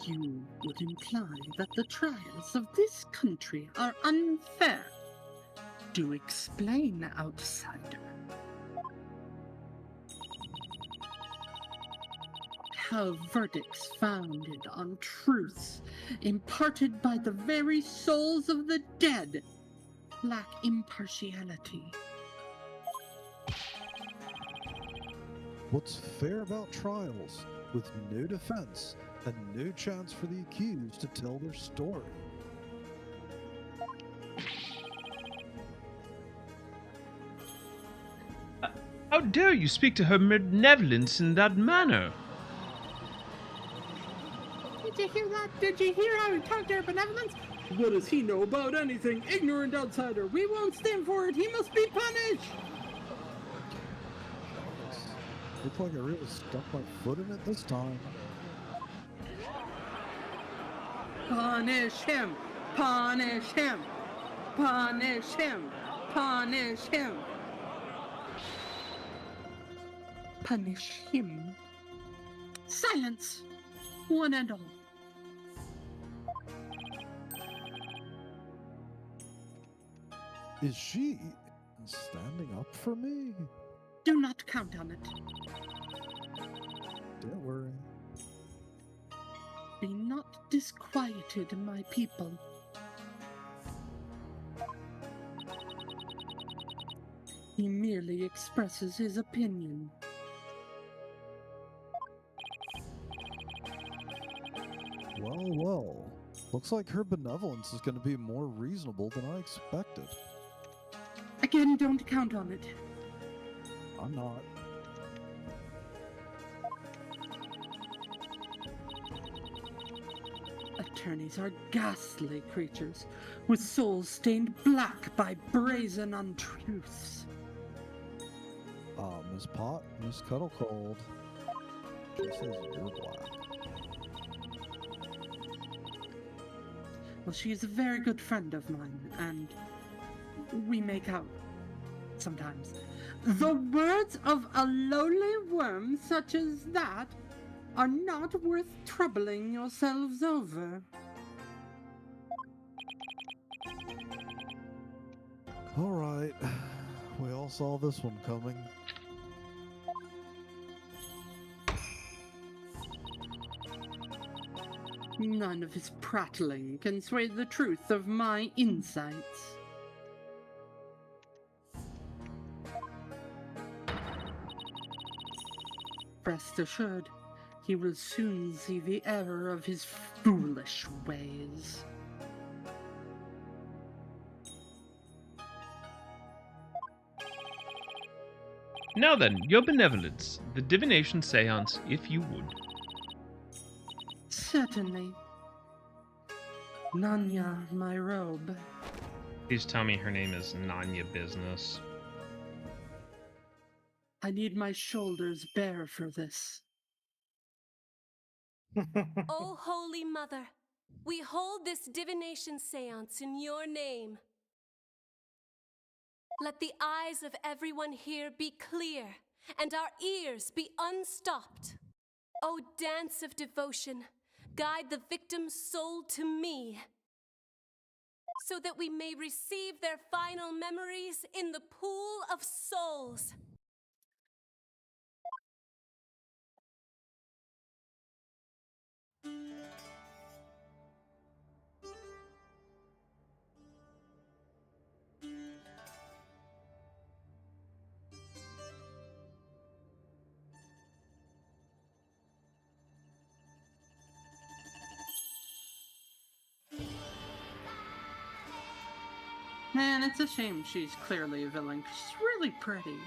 You would imply that the trials of this country are unfair. Do explain, outsider. How verdicts founded on truths imparted by the very souls of the dead lack impartiality. What's fair about trials with no defense and no chance for the accused to tell their story? How dare you speak to her benevolence in that manner? Did you hear that? Did you hear how he talked to her benevolence? What does he know about anything? Ignorant outsider. We won't stand for it. He must be punished. Looks like I really stuck my foot in it this time. Punish him. Punish him. Punish him. Punish him. punish him. Silence! One and all. Is she standing up for me? Do not count on it. Don't worry. Be not disquieted, my people. He merely expresses his opinion. Well, well. Looks like her benevolence is going to be more reasonable than I expected. Again, don't count on it. I'm not. Attorneys are ghastly creatures, with souls stained black by brazen untruths. Miss Pot, Miss Cuddle Cold. She says you're black. Well, she is a very good friend of mine, and we make out sometimes. The words of a lowly worm such as that are not worth troubling yourselves over. All right. We all saw this one coming. None of his prattling can sway the truth of my insights. Rest assured, he will soon see the error of his foolish ways. Now then, your benevolence, the divination seance, if you would. Certainly. Nanya, my robe. Please tell me her name is Nanya Business. I need my shoulders bare for this. O Holy Mother, we hold this divination seance in your name. Let the eyes of everyone here be clear, and our ears be unstopped. O dance of devotion, guide the victim's soul to me, so that we may receive their final memories in the pool of souls. Man, it's a shame she's clearly a villain, 'cause she's really pretty.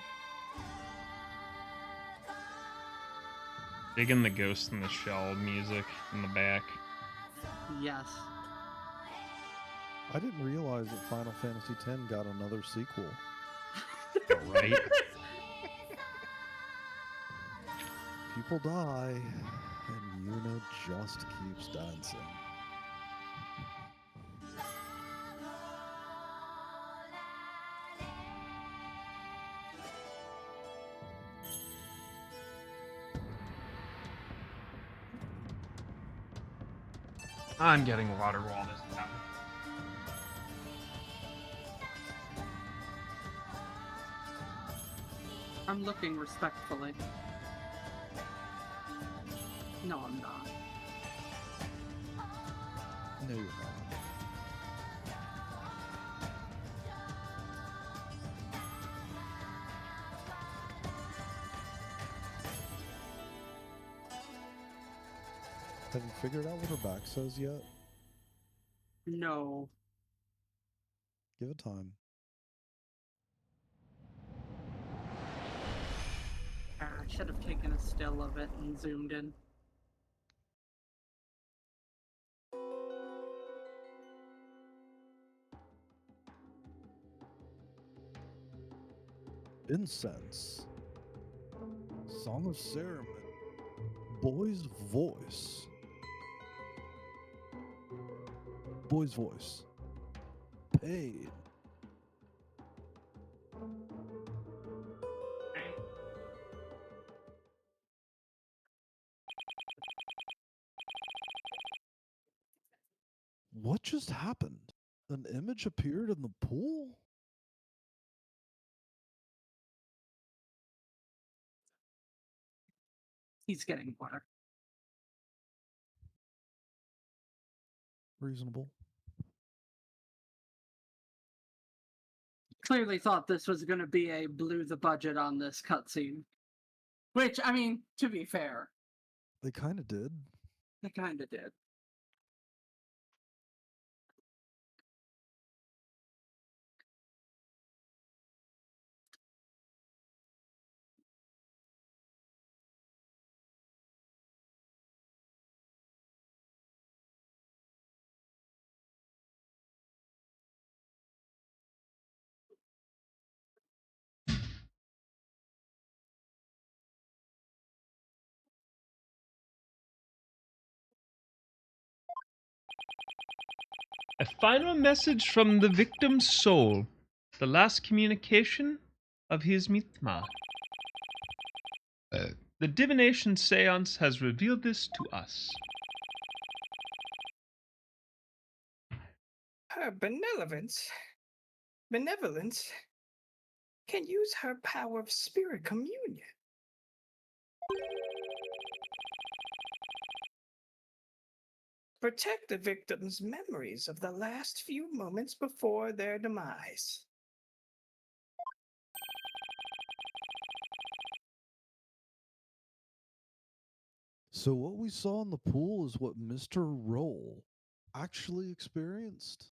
Digging the Ghost in the Shell music in the back. Yes. I didn't realize that Final Fantasy X got another sequel. Right? People die, and Yuna just keeps dancing. I'm getting water while this is happening. I'm looking respectfully. No, I'm not. No, you're not. Have you figured out what her back says yet? No. Give it time. I should have taken a still of it and zoomed in. Incense. Song of Ceremony. Boy's voice. Boy's voice. Pain. What just happened? An image appeared in the pool? He's getting water. Reasonable. Clearly thought this was going to be a blew the budget on this cutscene. Which, I mean, to be fair, They kind of did. they kind of did. A final message from the victim's soul. The last communication of his Mithma. The divination seance has revealed this to us. Her benevolence can use her power of spirit communion. Protect the victim's memories of the last few moments before their demise. So what we saw in the pool is what Mr. Roll actually experienced?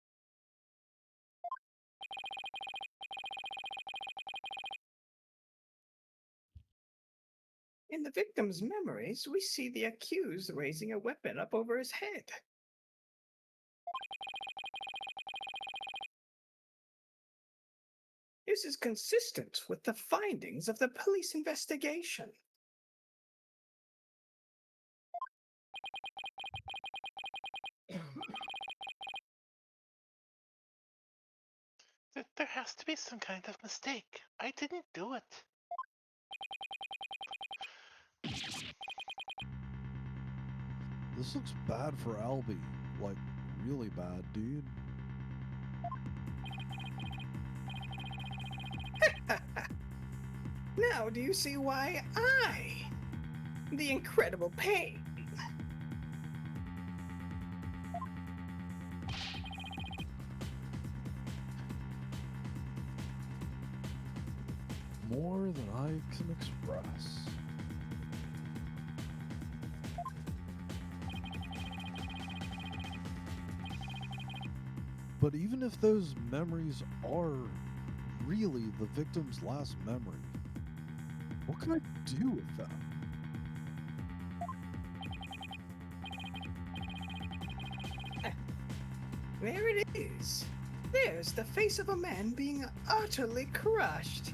In the victim's memories, we see the accused raising a weapon up over his head. This is consistent with the findings of the police investigation. There has to be some kind of mistake. I didn't do it. This looks bad for Albie. Like, really bad, dude. Now do you see why the incredible pain, More than I can express. But even if those memories are really the victim's last memory, what can I do with them? there it is. There's the face of a man being utterly crushed.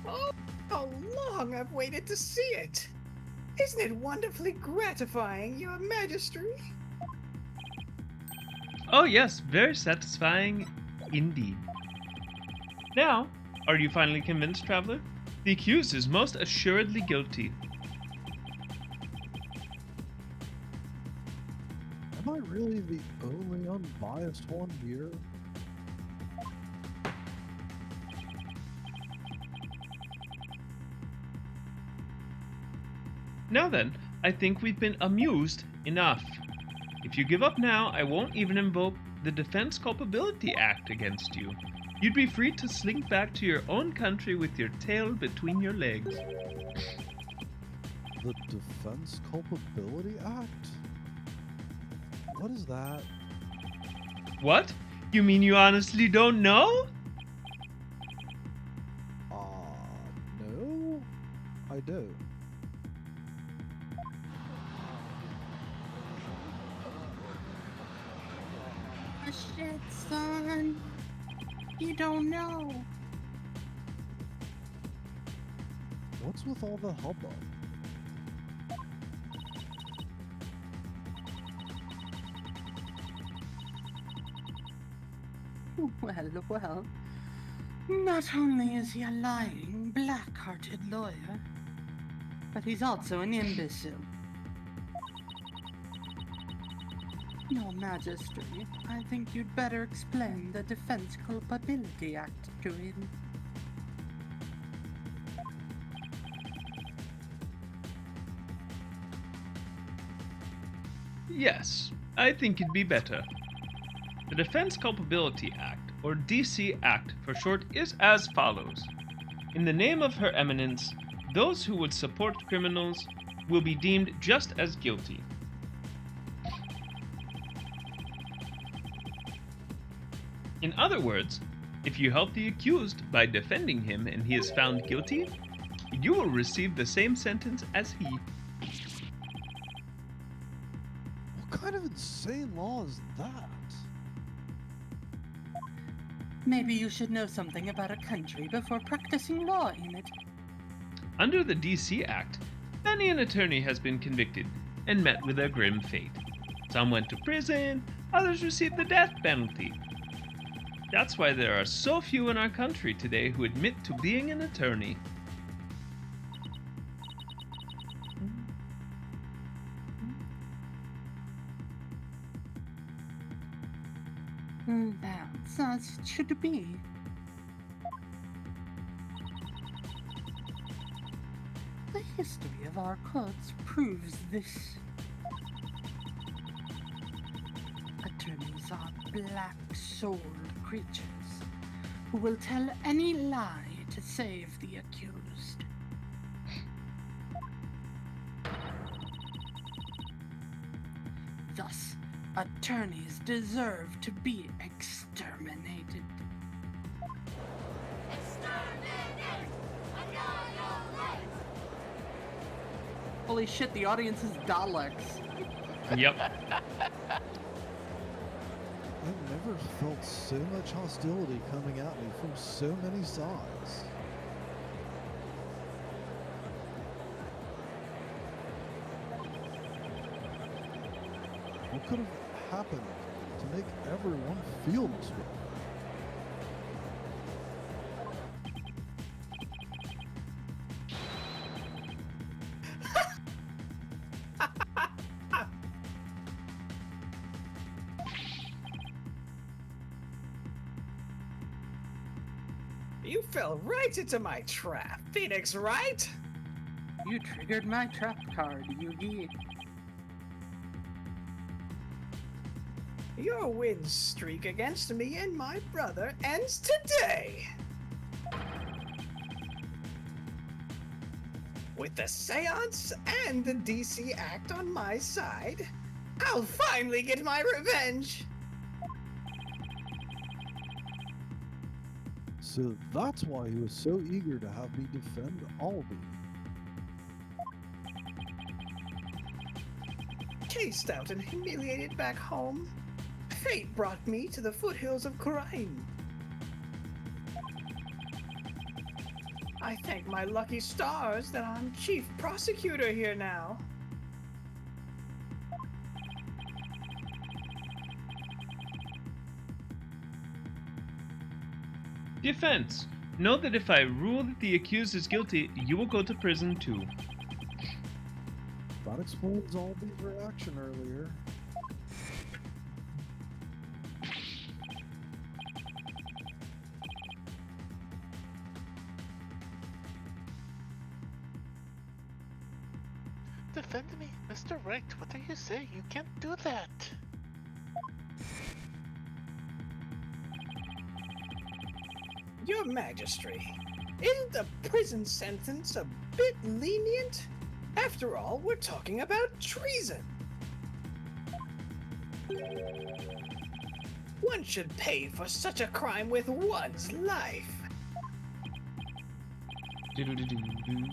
Oh, how long I've waited to see it! Isn't it wonderfully gratifying, Your Majesty? Oh yes, very satisfying indeed. Now, are you finally convinced, traveler? The accused is most assuredly guilty. Am I really the only unbiased one here? Now then, I think we've been amused enough. If you give up now, I won't even invoke the Defense Culpability Act against you. You'd be free to slink back to your own country with your tail between your legs. The Defense Culpability Act? What is that? What? You mean you honestly don't know? No, I do. Shit, son. You don't know. What's with all the hubbub? Well. Not only is he a lying, black-hearted lawyer, but he's also an imbecile. Your Majesty, I think you'd better explain the Defense Culpability Act to him. Yes, I think it'd be better. The Defense Culpability Act, or DC Act for short, is as follows. In the name of Her Eminence, those who would support criminals will be deemed just as guilty. In other words, if you help the accused by defending him and he is found guilty, you will receive the same sentence as he. What kind of insane law is that? Maybe you should know something about a country before practicing law in it. Under the DC Act, many an attorney has been convicted and met with a grim fate. Some went to prison, others received the death penalty. That's why there are so few in our country today who admit to being an attorney. That's as it should be. The history of our courts proves this. Attorneys are black-souled creatures who will tell any lie to save the accused. Thus, attorneys deserve to be exterminated. Exterminate! Annihilate! Holy shit, the audience is Daleks. Yep. I've never felt so much hostility coming at me from so many sides. What could have happened to make everyone feel this way? You fell right into my trap, Phoenix Wright! You triggered my trap card, Yugi. Your win streak against me and my brother ends today! With the Seance and the DC Act on my side, I'll finally get my revenge! So that's why he was so eager to have me defend Albie. Chased out and humiliated back home, fate brought me to the foothills of crime. I thank my lucky stars that I'm chief prosecutor here now. Defense. Know that if I rule that the accused is guilty, you will go to prison too. That explains Albie's reaction earlier. Defend me, Mr. Wright. What are you saying? You can't do that. Your Majesty, isn't the prison sentence a bit lenient? After all, we're talking about treason. One should pay for such a crime with one's life. Do-do-do-do-do.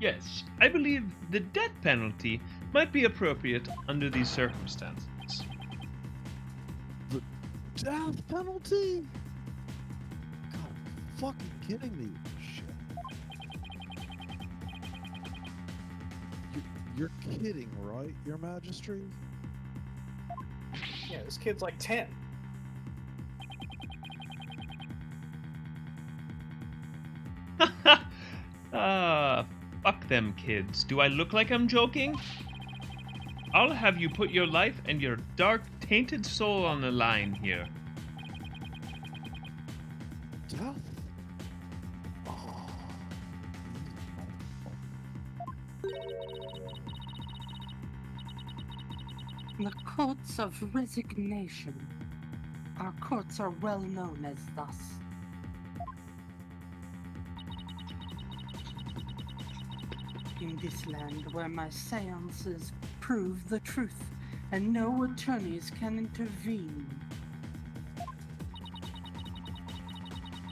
Yes, I believe the death penalty might be appropriate under these circumstances. The death penalty? God, fucking kidding me. Shit. You're kidding, right, Your Majesty? Yeah, this kid's like 10. Fuck them kids. Do I look like I'm joking? I'll have you put your life and your dark, tainted soul on the line here. Death? Oh. The courts of resignation. Our courts are well known as thus. In this land where my seances prove the truth and no attorneys can intervene.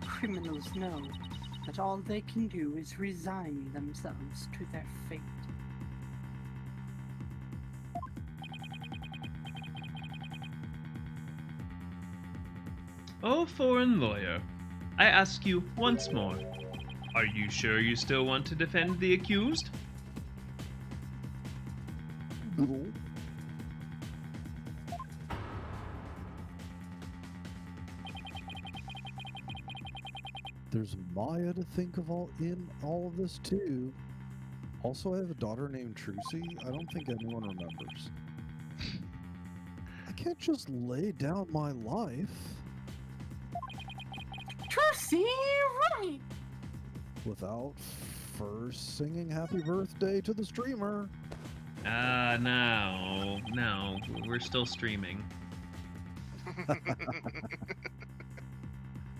Criminals know that all they can do is resign themselves to their fate. Oh, foreign lawyer, I ask you once more. Are you sure you still want to defend the accused? No. There's Maya to think of in all of this too. Also, I have a daughter named Trucy. I don't think anyone remembers. I can't just lay down my life Trucy, right! without first singing happy birthday to the streamer. No, we're still streaming.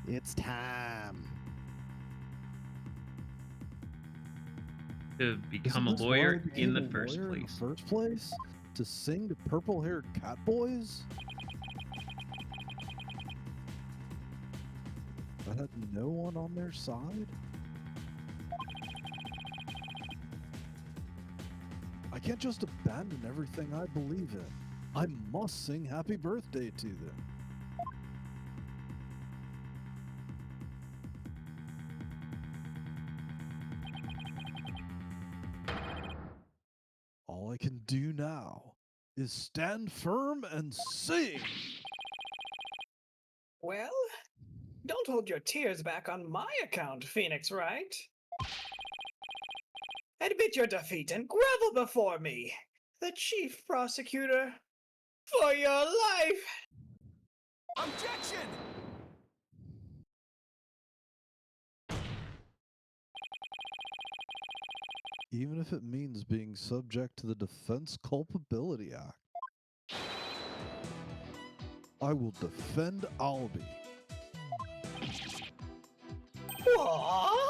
It's time. To become Isn't a this lawyer why I in the became a first lawyer in place. the first place? To sing to purple-haired cat boys? That had no one on their side? I can't just abandon everything I believe in. I must sing happy birthday to them. All I can do now is stand firm and sing. Well, don't hold your tears back on my account, Phoenix Wright. Admit your defeat and grovel before me, the chief prosecutor, for your life. Objection! Even if it means being subject to the Defense Culpability Act. I will defend Albie. What?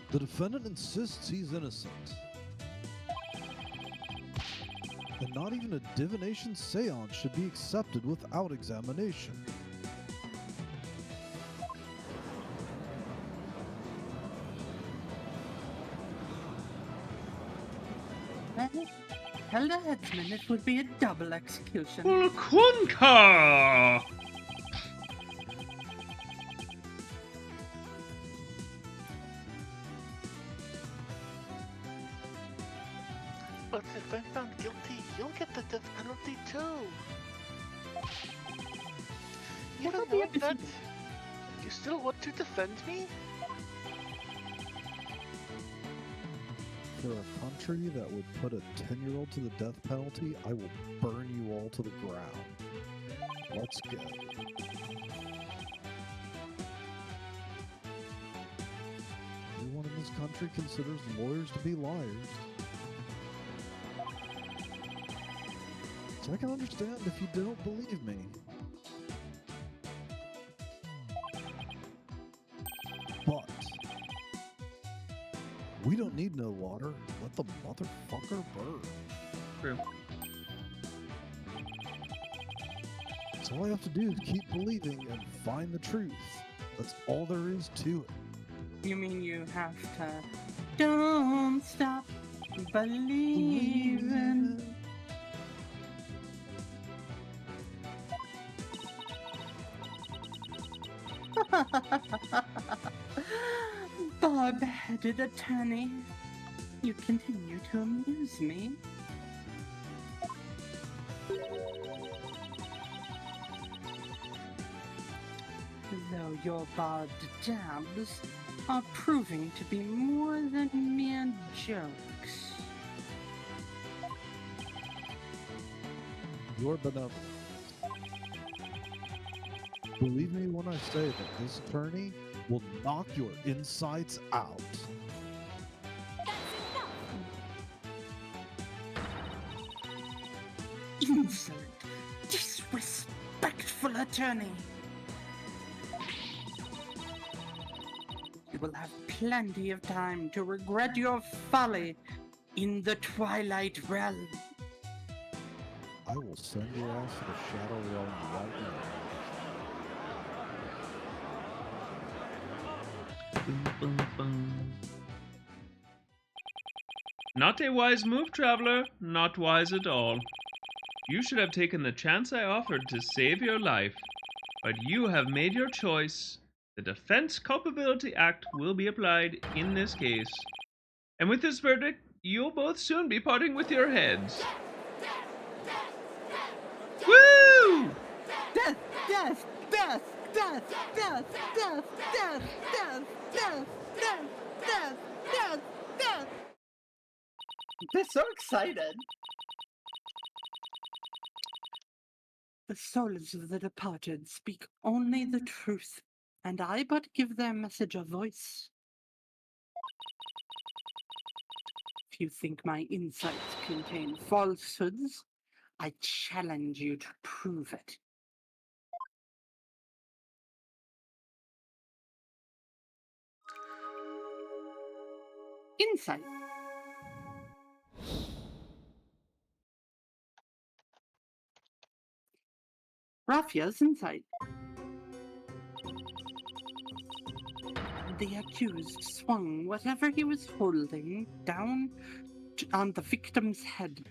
The defendant insists he's innocent. And not even a divination seance should be accepted without examination. Elder Headsman, it would be a double execution. Ulkunka! But if I'm found guilty, you'll get the death penalty too. You don't know that? You still want to defend me? For a country that would put a 10-year-old to the death penalty, I will burn you all to the ground. Let's go. Everyone in this country considers lawyers to be liars. So I can understand if you don't believe me. But we don't need no water. Let the motherfucker burn. True. So all I have to do is keep believing and find the truth. That's all there is to it. You mean you have to don't stop believing. Bob-headed attorney, you continue to amuse me. Though your barbed jabs are proving to be more than mere jokes. Your benevolence. Believe me when I say that this attorney will knock your insides out. Insolent, disrespectful attorney. You will have plenty of time to regret your folly in the Twilight Realm. I will send your ass to the Shadow Realm right now. Boom, boom, boom. Not a wise move, traveler. Not wise at all. You should have taken the chance I offered to save your life. But you have made your choice. The Defense Culpability Act will be applied in this case. And with this verdict, you'll both soon be parting with your heads. Woo! Death, death, death, death, death, death, death, death, death, death, death, death, death. They're so excited. The souls of the departed speak only the truth, and I but give their message a voice. If you think my insights contain falsehoods, I challenge you to prove it. Insight. Raffia's insight. The accused swung whatever he was holding down on the victim's head.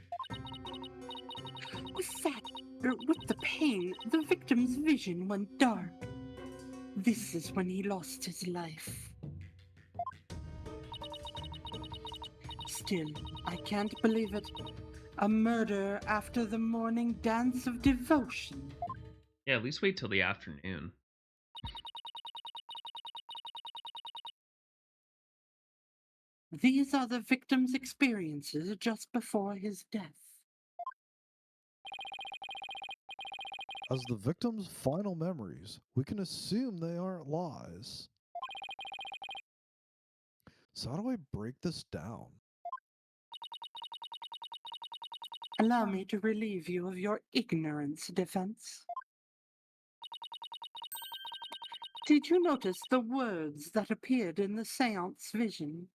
With the pain, the victim's vision went dark. This is when he lost his life. Still, I can't believe it. A murder after the morning dance of devotion. Yeah, at least wait till the afternoon. These are the victim's experiences just before his death. As the victim's final memories, we can assume they aren't lies. So how do I break this down? Allow me to relieve you of your ignorance, defense. Did you notice the words that appeared in the seance vision?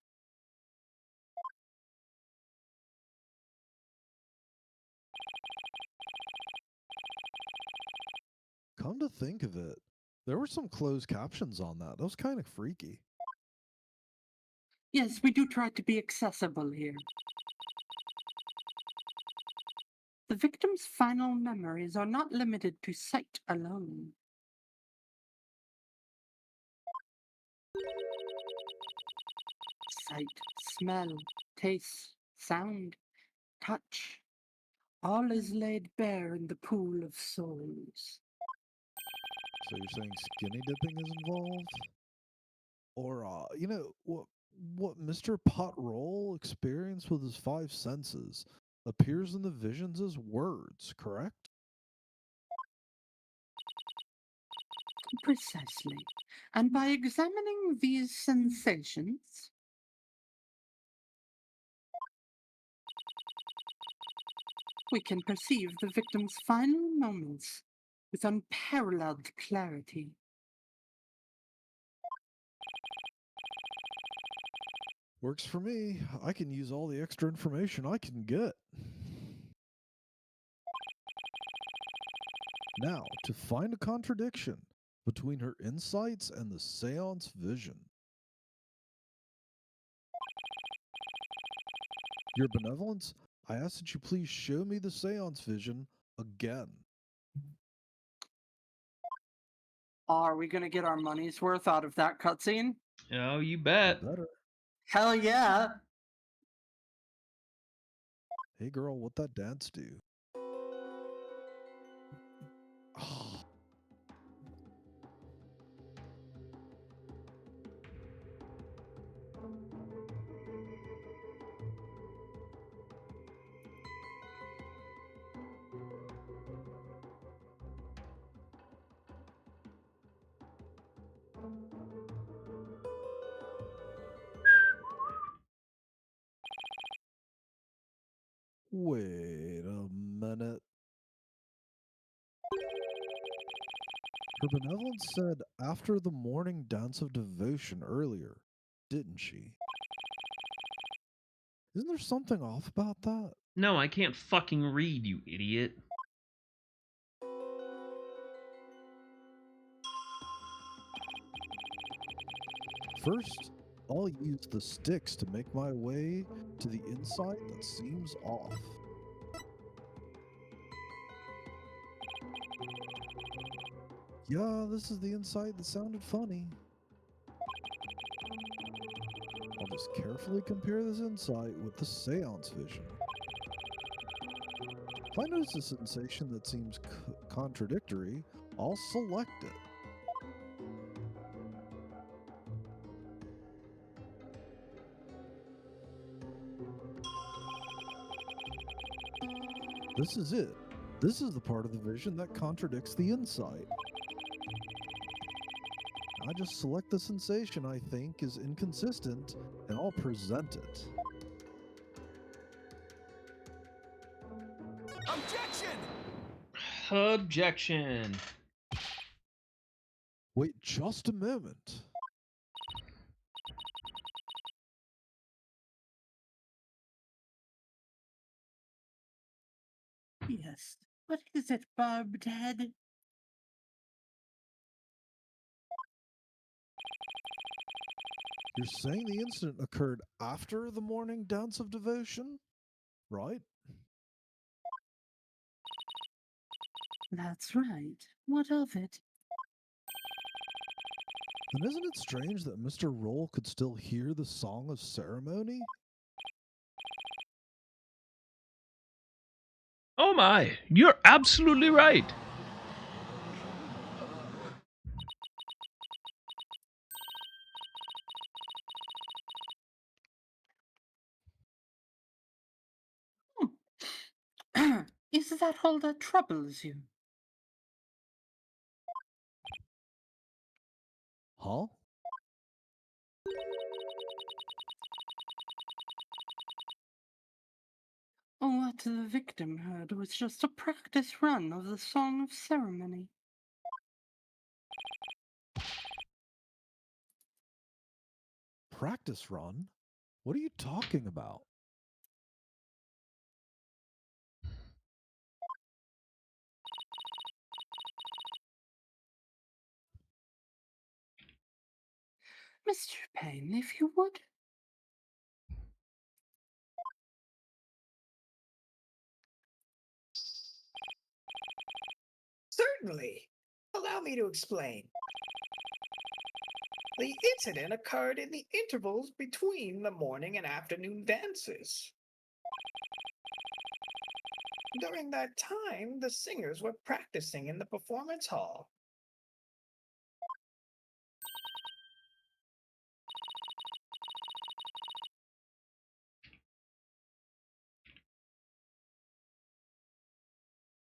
Come to think of it, there were some closed captions on that. That was kind of freaky. Yes, we do try to be accessible here. The victim's final memories are not limited to sight alone. Sight, smell, taste, sound, touch, all is laid bare in the pool of souls. So you're saying skinny dipping is involved? Or, what Mr. Pot Roll experienced with his five senses appears in the visions as words, correct? Precisely. And by examining these sensations, we can perceive the victim's final moments with unparalleled clarity. Works for me. I can use all the extra information I can get. Now, to find a contradiction between her insights and the seance vision. Your benevolence, I ask that you please show me the seance vision again. Are we going to get our money's worth out of that cutscene? Oh, you You bet. better. Hell yeah! Hey girl, what that dance do? Oh. Wait a minute. Her benevolence said after the morning dance of devotion earlier, didn't she? Isn't there something off about that? No, I can't fucking read, you idiot. First, I'll use the sticks to make my way to the insight that seems off. Yeah, this is the insight that sounded funny. I'll just carefully compare this insight with the seance vision. If I notice a sensation that seems contradictory, I'll select it. This is it. This is the part of the vision that contradicts the insight. I just select the sensation I think is inconsistent, and I'll present it. Objection! Objection. Wait just a moment. Yes. What is it, Barbed Head? You're saying the incident occurred after the morning dance of devotion? Right? That's right. What of it? And isn't it strange that Mr. Roll could still hear the song of ceremony? Oh my, you're absolutely right. Is that all that troubles you? Huh? What the victim heard was just a practice run of the Song of Ceremony. Practice run? What are you talking about? Mr. Payne, if you would. Certainly. Allow me to explain. The incident occurred in the intervals between the morning and afternoon dances. During that time, the singers were practicing in the performance hall.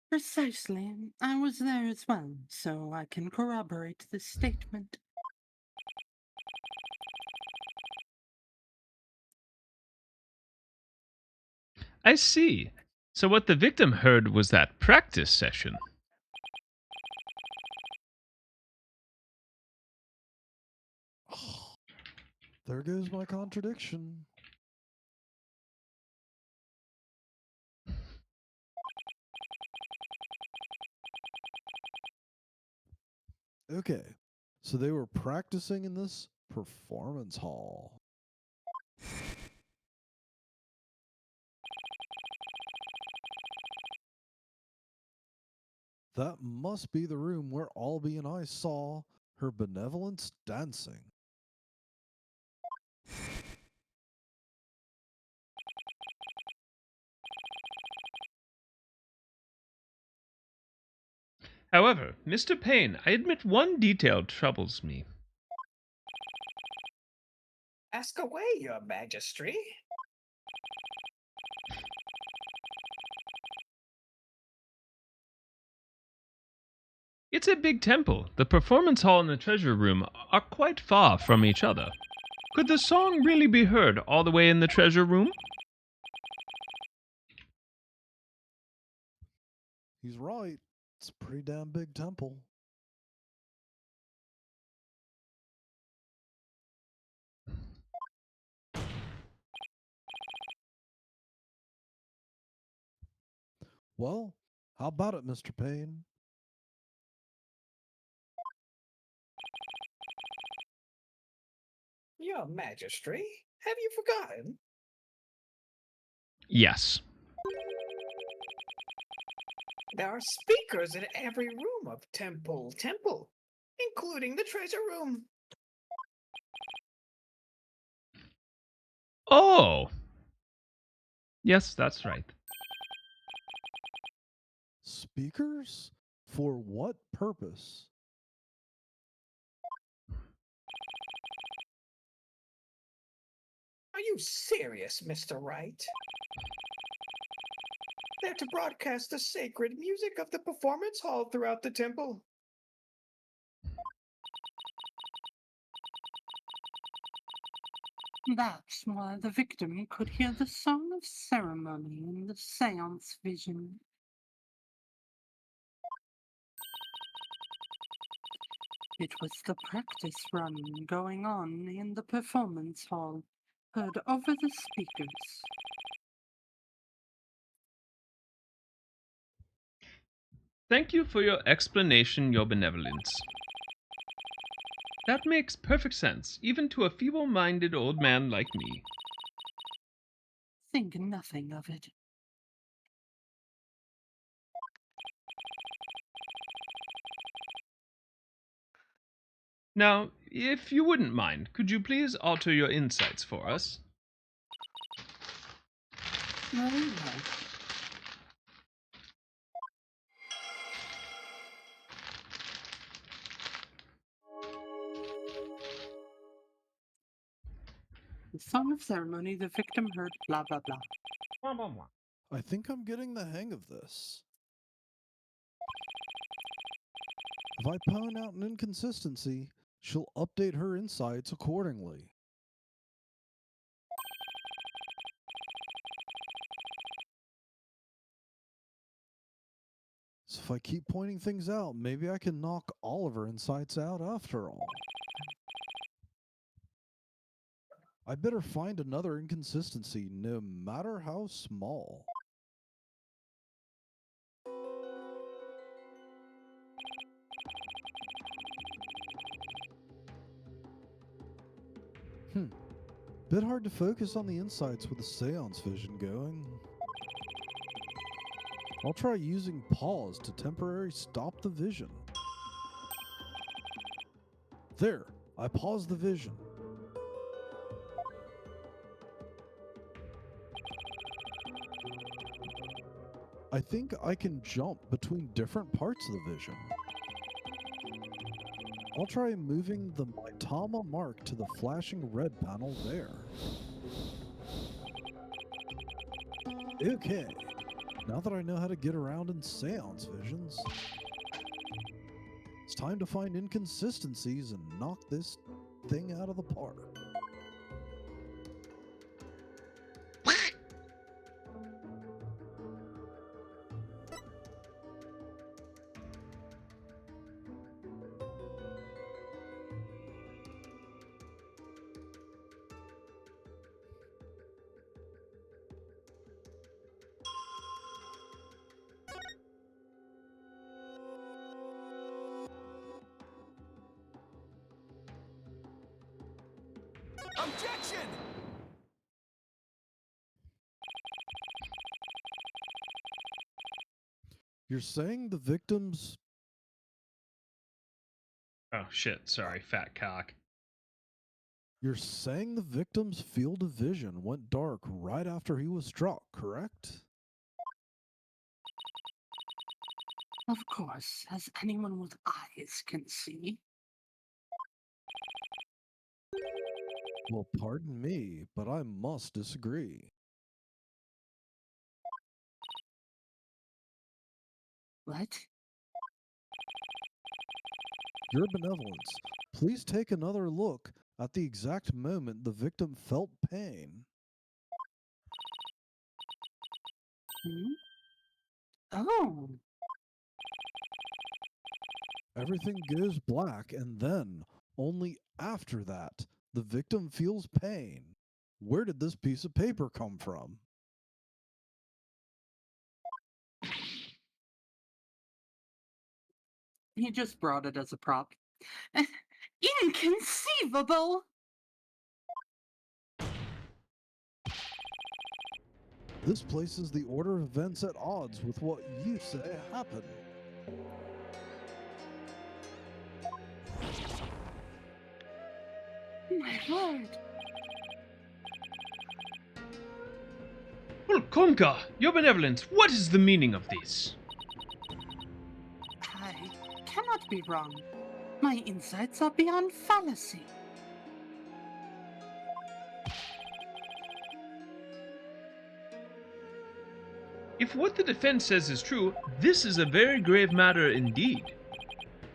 Precisely. I was there as well, so I can corroborate this statement. I see. So what the victim heard was that practice session. There goes my contradiction. Okay, so they were practicing in this performance hall. That must be the room where Albie and I saw her benevolence dancing. However, Mr. Payne, I admit one detail troubles me. Ask away, your majesty. It's a big temple. The performance hall and the treasure room are quite far from each other. Could the song really be heard all the way in the treasure room? He's right. It's a pretty damn big temple. Well, how about it, Mr. Payne? Your Majesty, have you forgotten? Yes. There are speakers in every room of Temple, including the treasure room. Oh! Yes, that's right. Speakers? For what purpose? Are you serious, Mr. Wright? They're to broadcast the sacred music of the performance hall throughout the temple. That's why the victim could hear the song of ceremony in the seance vision. It was the practice run going on in the performance hall, heard over the speakers. Thank you for your explanation, your benevolence. That makes perfect sense, even to a feeble-minded old man like me. Think nothing of it. Now, if you wouldn't mind, could you please alter your insights for us? Very well. The song of ceremony, the victim heard blah blah blah. Blah, blah, blah. I think I'm getting the hang of this. If I point out an inconsistency, she'll update her insights accordingly. So if I keep pointing things out, maybe I can knock all of her insights out after all. I better find another inconsistency, no matter how small. Bit hard to focus on the insights with the seance vision going. I'll try using pause to temporarily stop the vision. There, I paused the vision. I think I can jump between different parts of the vision. I'll try moving the Maitama mark to the flashing red panel there. Okay, now that I know how to get around in seance visions, it's time to find inconsistencies and knock this thing out of the park. Objection! You're saying the victims... Oh shit, sorry, fat cock. You're saying the victim's field of vision went dark right after he was struck, correct? Of course, as anyone with eyes can see. Well, pardon me, but I must disagree. What? Your benevolence, please take another look at the exact moment the victim felt pain. Hmm? Oh, everything goes black, and then, only after that, the victim feels pain. Where did this piece of paper come from? He just brought it as a prop. Inconceivable! This places the order of events at odds with what you say happened. My lord. Ulkonga, your benevolence, what is the meaning of this? I cannot be wrong. My insights are beyond fallacy. If what the defense says is true, this is a very grave matter indeed.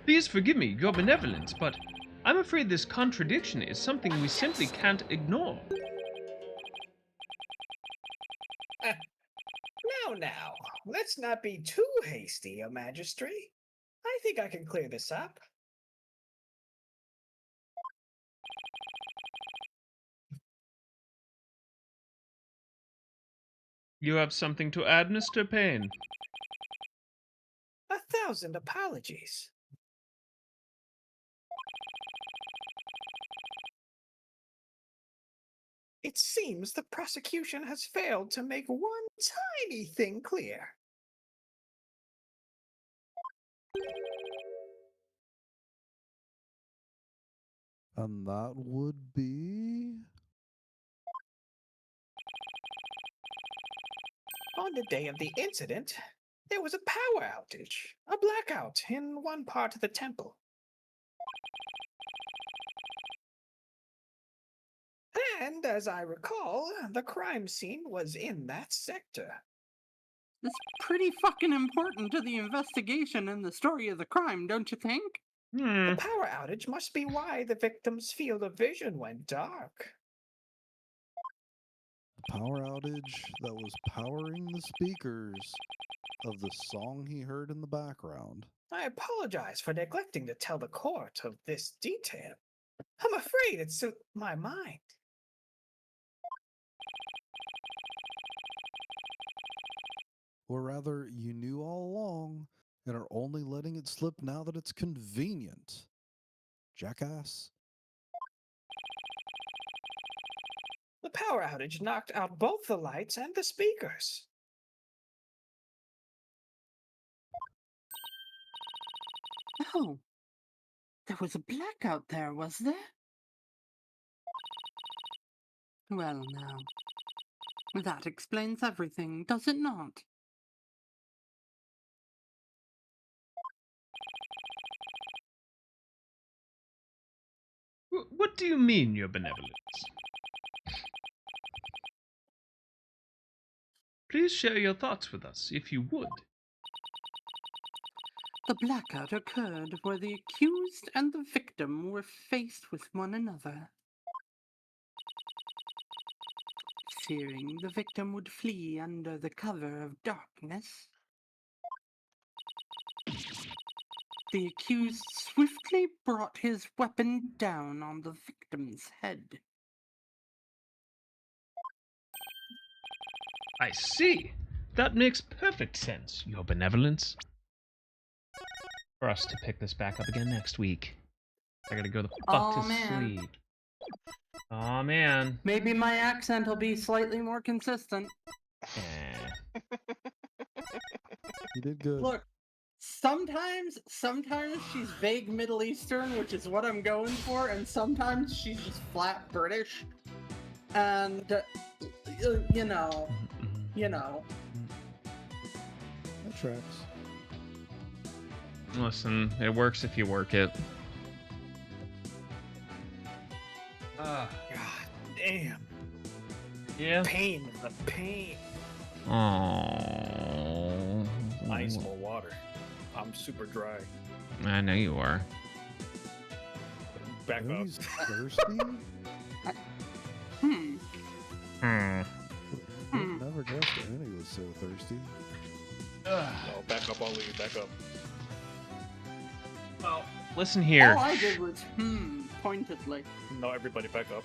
Please forgive me, your benevolence, but I'm afraid this contradiction is something we simply can't ignore. Now, let's not be too hasty, Your Majesty. I think I can clear this up. You have something to add, Mr. Payne? 1,000 apologies. It seems the prosecution has failed to make one tiny thing clear. And that would be... On the day of the incident, there was a power outage, a blackout in one part of the temple. And as I recall, the crime scene was in that sector. It's pretty fucking important to the investigation and the story of the crime, don't you think? The power outage must be why the victim's field of vision went dark. The power outage that was powering the speakers of the song he heard in the background. I apologize for neglecting to tell the court of this detail. I'm afraid it slipped my mind. Or rather, you knew all along and are only letting it slip now that it's convenient. Jackass. The power outage knocked out both the lights and the speakers. Oh, there was a blackout there, was there? Well, now, that explains everything, does it not? What do you mean, your benevolence? Please share your thoughts with us, if you would. The blackout occurred where the accused and the victim were faced with one another. Fearing the victim would flee under the cover of darkness, the accused swiftly brought his weapon down on the victim's head. I see. That makes perfect sense, your benevolence. For us to pick this back up again next week. I gotta go the fuck to sleep. Aw, man. Maybe my accent will be slightly more consistent. You did good. Look, sometimes she's vague Middle Eastern, which is what I'm going for, and sometimes she's just flat British. And, you know. That tracks. Listen, it works if you work it. God damn. Yeah. Pain, the pain. Oh. Ice more water. I'm super dry. I know you are. Back up. He's thirsty? Never guessed that Annie was so thirsty. No, back up, I'll leave. Back up. Well, listen here. All I did was pointedly. No, everybody back up.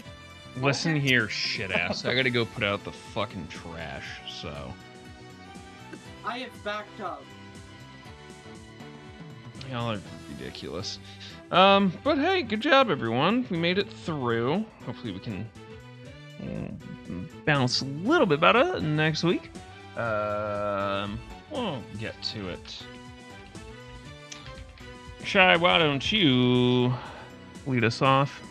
Listen here, shit ass. I gotta go put out the fucking trash, so. I have backed up. Y'all are ridiculous. But hey, good job, everyone. We made it through. Hopefully we can bounce a little bit better next week. We'll get to it. Shy, why don't you lead us off?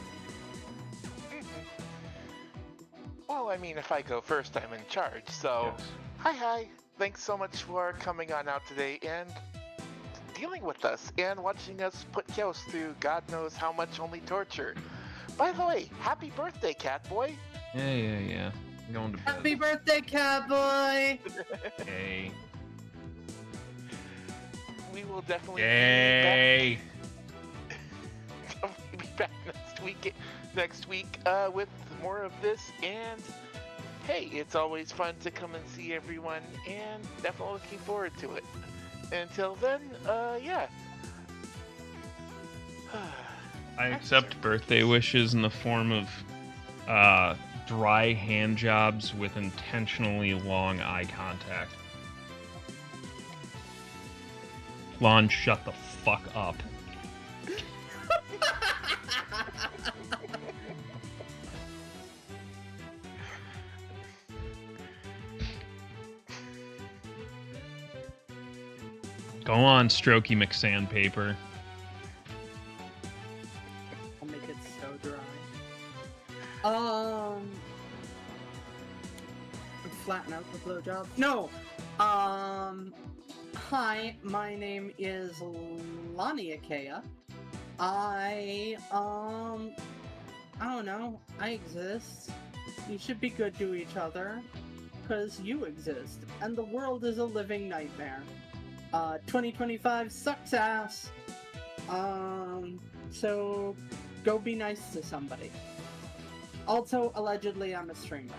Well, I mean, if I go first, I'm in charge, so... Yes. Hi. Thanks so much for coming on out today and dealing with us and watching us put chaos through God knows how much only torture. By the way, happy birthday, Catboy! Yeah. I'm going to bed. Happy birthday, Catboy! Hey. We will definitely Yay! be back next week with more of this, and hey, it's always fun to come and see everyone, and definitely looking forward to it. Until then, yeah. I accept birthday wishes in the form of dry hand jobs with intentionally long eye contact. Lon, shut the fuck up. Go on, Strokey McSandpaper. I'll make it so dry. Flatten out the blowjob. No. Hi, my name is Lonnie Akea. I don't know. I exist. You should be good to each other, cause you exist, and the world is a living nightmare. 2025 sucks ass. So go be nice to somebody. Also, allegedly, I'm a streamer.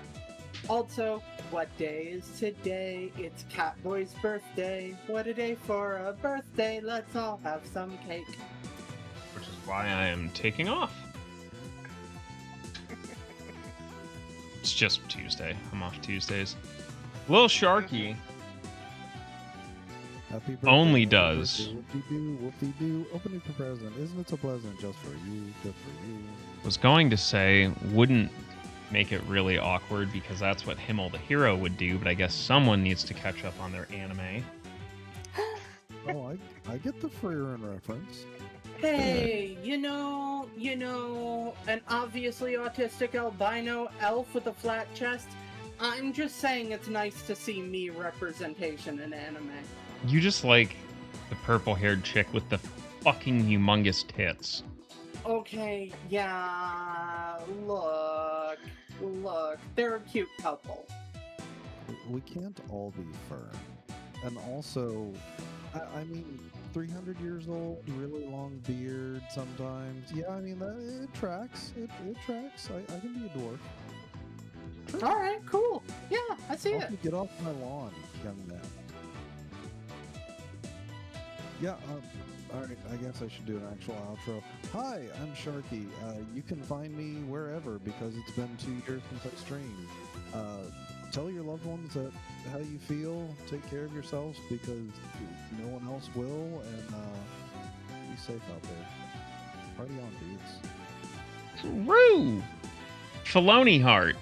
Also, what day is today? It's Catboy's birthday. What a day for a birthday. Let's all have some cake. Which is why I am taking off. It's just Tuesday. I'm off Tuesdays. Lil Sharky Happy birthday, only happy does. birthday, whoopie-doo. Opening for present. Isn't it so pleasant just for you, good for you? Was going to say wouldn't make it really awkward because that's what Himmel the Hero would do, but I guess someone needs to catch up on their anime. Oh, I get the Freerin reference. Hey, you know, an obviously autistic albino elf with a flat chest. I'm just saying it's nice to see me representation in anime. You just like the purple-haired chick with the fucking humongous tits. Okay, yeah, look, they're a cute couple. We can't all be firm. And also, I mean, 300 years old, really long beard sometimes. Yeah, I mean, it tracks. It tracks. I can be a dwarf. Sure. Alright, cool. Yeah, I see Also, it. get off my lawn, young man. Yeah, alright, I guess I should do an actual outro. Hi, I'm Sharky. You can find me wherever because it's been 2 years since I streamed. Tell your loved ones that how you feel, take care of yourselves because no one else will, and be safe out there. Party on, dudes. True. Filoni heart.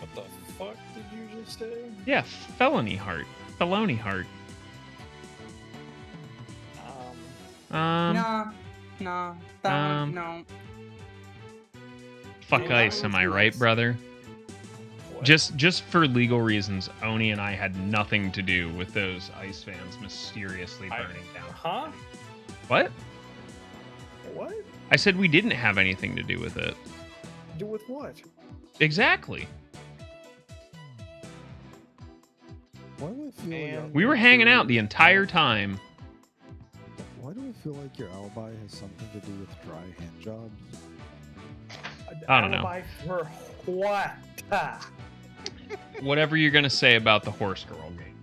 What the fuck did you just say? Yeah, felony heart. Filoni heart. No. Fuck Yeah, ice, am I it's right, nice. brother? What? Just for legal reasons, Oni and I had nothing to do with those ice fans mysteriously burning down. Huh? What? What? I said we didn't have anything to do with it. Do with what? Exactly. Why do I feel like We were hanging out the entire time. Why do I feel like your alibi has something to do with dry hand jobs? I don't know. Alibi for what? Whatever you're gonna say about the horse girl game.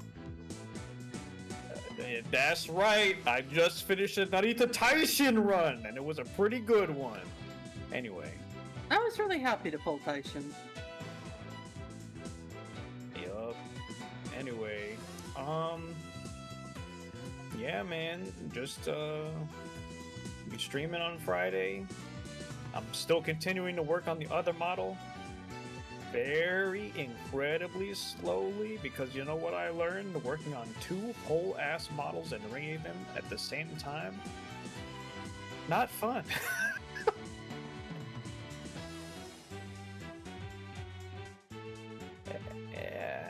That's right. I just finished a Narita Taishin run, and it was a pretty good one. Anyway. I was really happy to pull Taishin. Yup. Anyway, yeah, man, just be streaming on Friday. I'm still continuing to work on the other model. Very incredibly slowly, because you know what I learned? Working on 2 whole ass models and ringing them at the same time. Not fun. Yeah.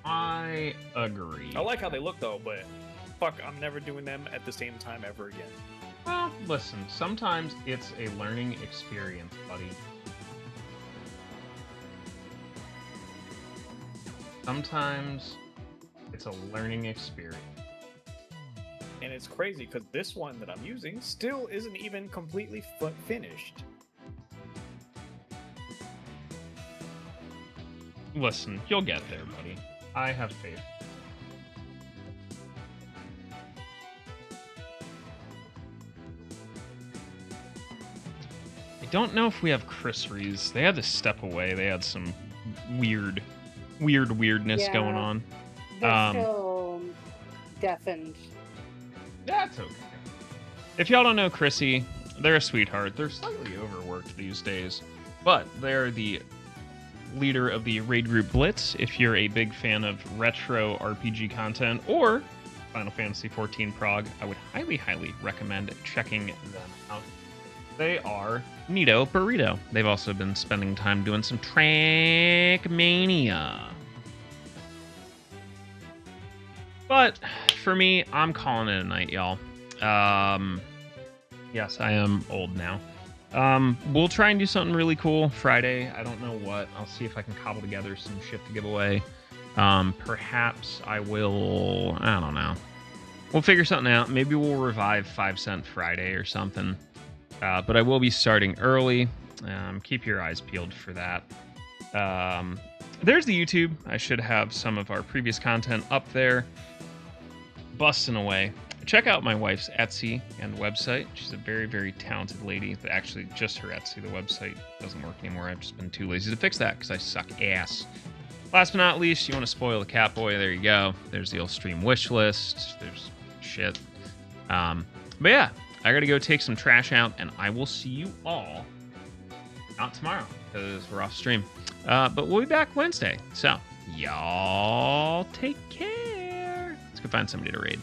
I agree. I like how they look though, but fuck, I'm never doing them at the same time ever again. Well, listen, sometimes it's a learning experience, buddy. Sometimes it's a learning experience. And it's crazy because this one that I'm using still isn't even completely finished. Listen, you'll get there, buddy. I have faith. I don't know if we have Chrisries. They had to step away. They had some weirdness Yeah. going on. They're still deafened. That's okay. If y'all don't know Chrissy, they're a sweetheart. They're slightly overworked these days, but they're the leader of the raid group Blitz. If you're a big fan of retro RPG content or Final Fantasy XIV Prog, I would highly recommend checking them out. They are Neato Burrito. They've also been spending time doing some Trackmania. But for me, I'm calling it a night, y'all. Yes, I am old now. We'll try and do something really cool Friday. I don't know what. I'll see if I can cobble together some shit to give away. Perhaps I will. I don't know. We'll figure something out. Maybe we'll revive 5 Cent Friday or something. But I will be starting early. Keep your eyes peeled for that. There's the YouTube. I should have some of our previous content up there. Busting away. Check out my wife's Etsy and website. She's a very talented lady. Actually, just her Etsy. The website doesn't work anymore. I've just been too lazy to fix that because I suck ass. Last but not least, you want to spoil the Catboy? There you go. There's the old stream wish list. There's shit. But yeah, I gotta go take some trash out, and I will see you all not tomorrow because we're off stream. But we'll be back Wednesday. So y'all take care. Let's go find somebody to raid.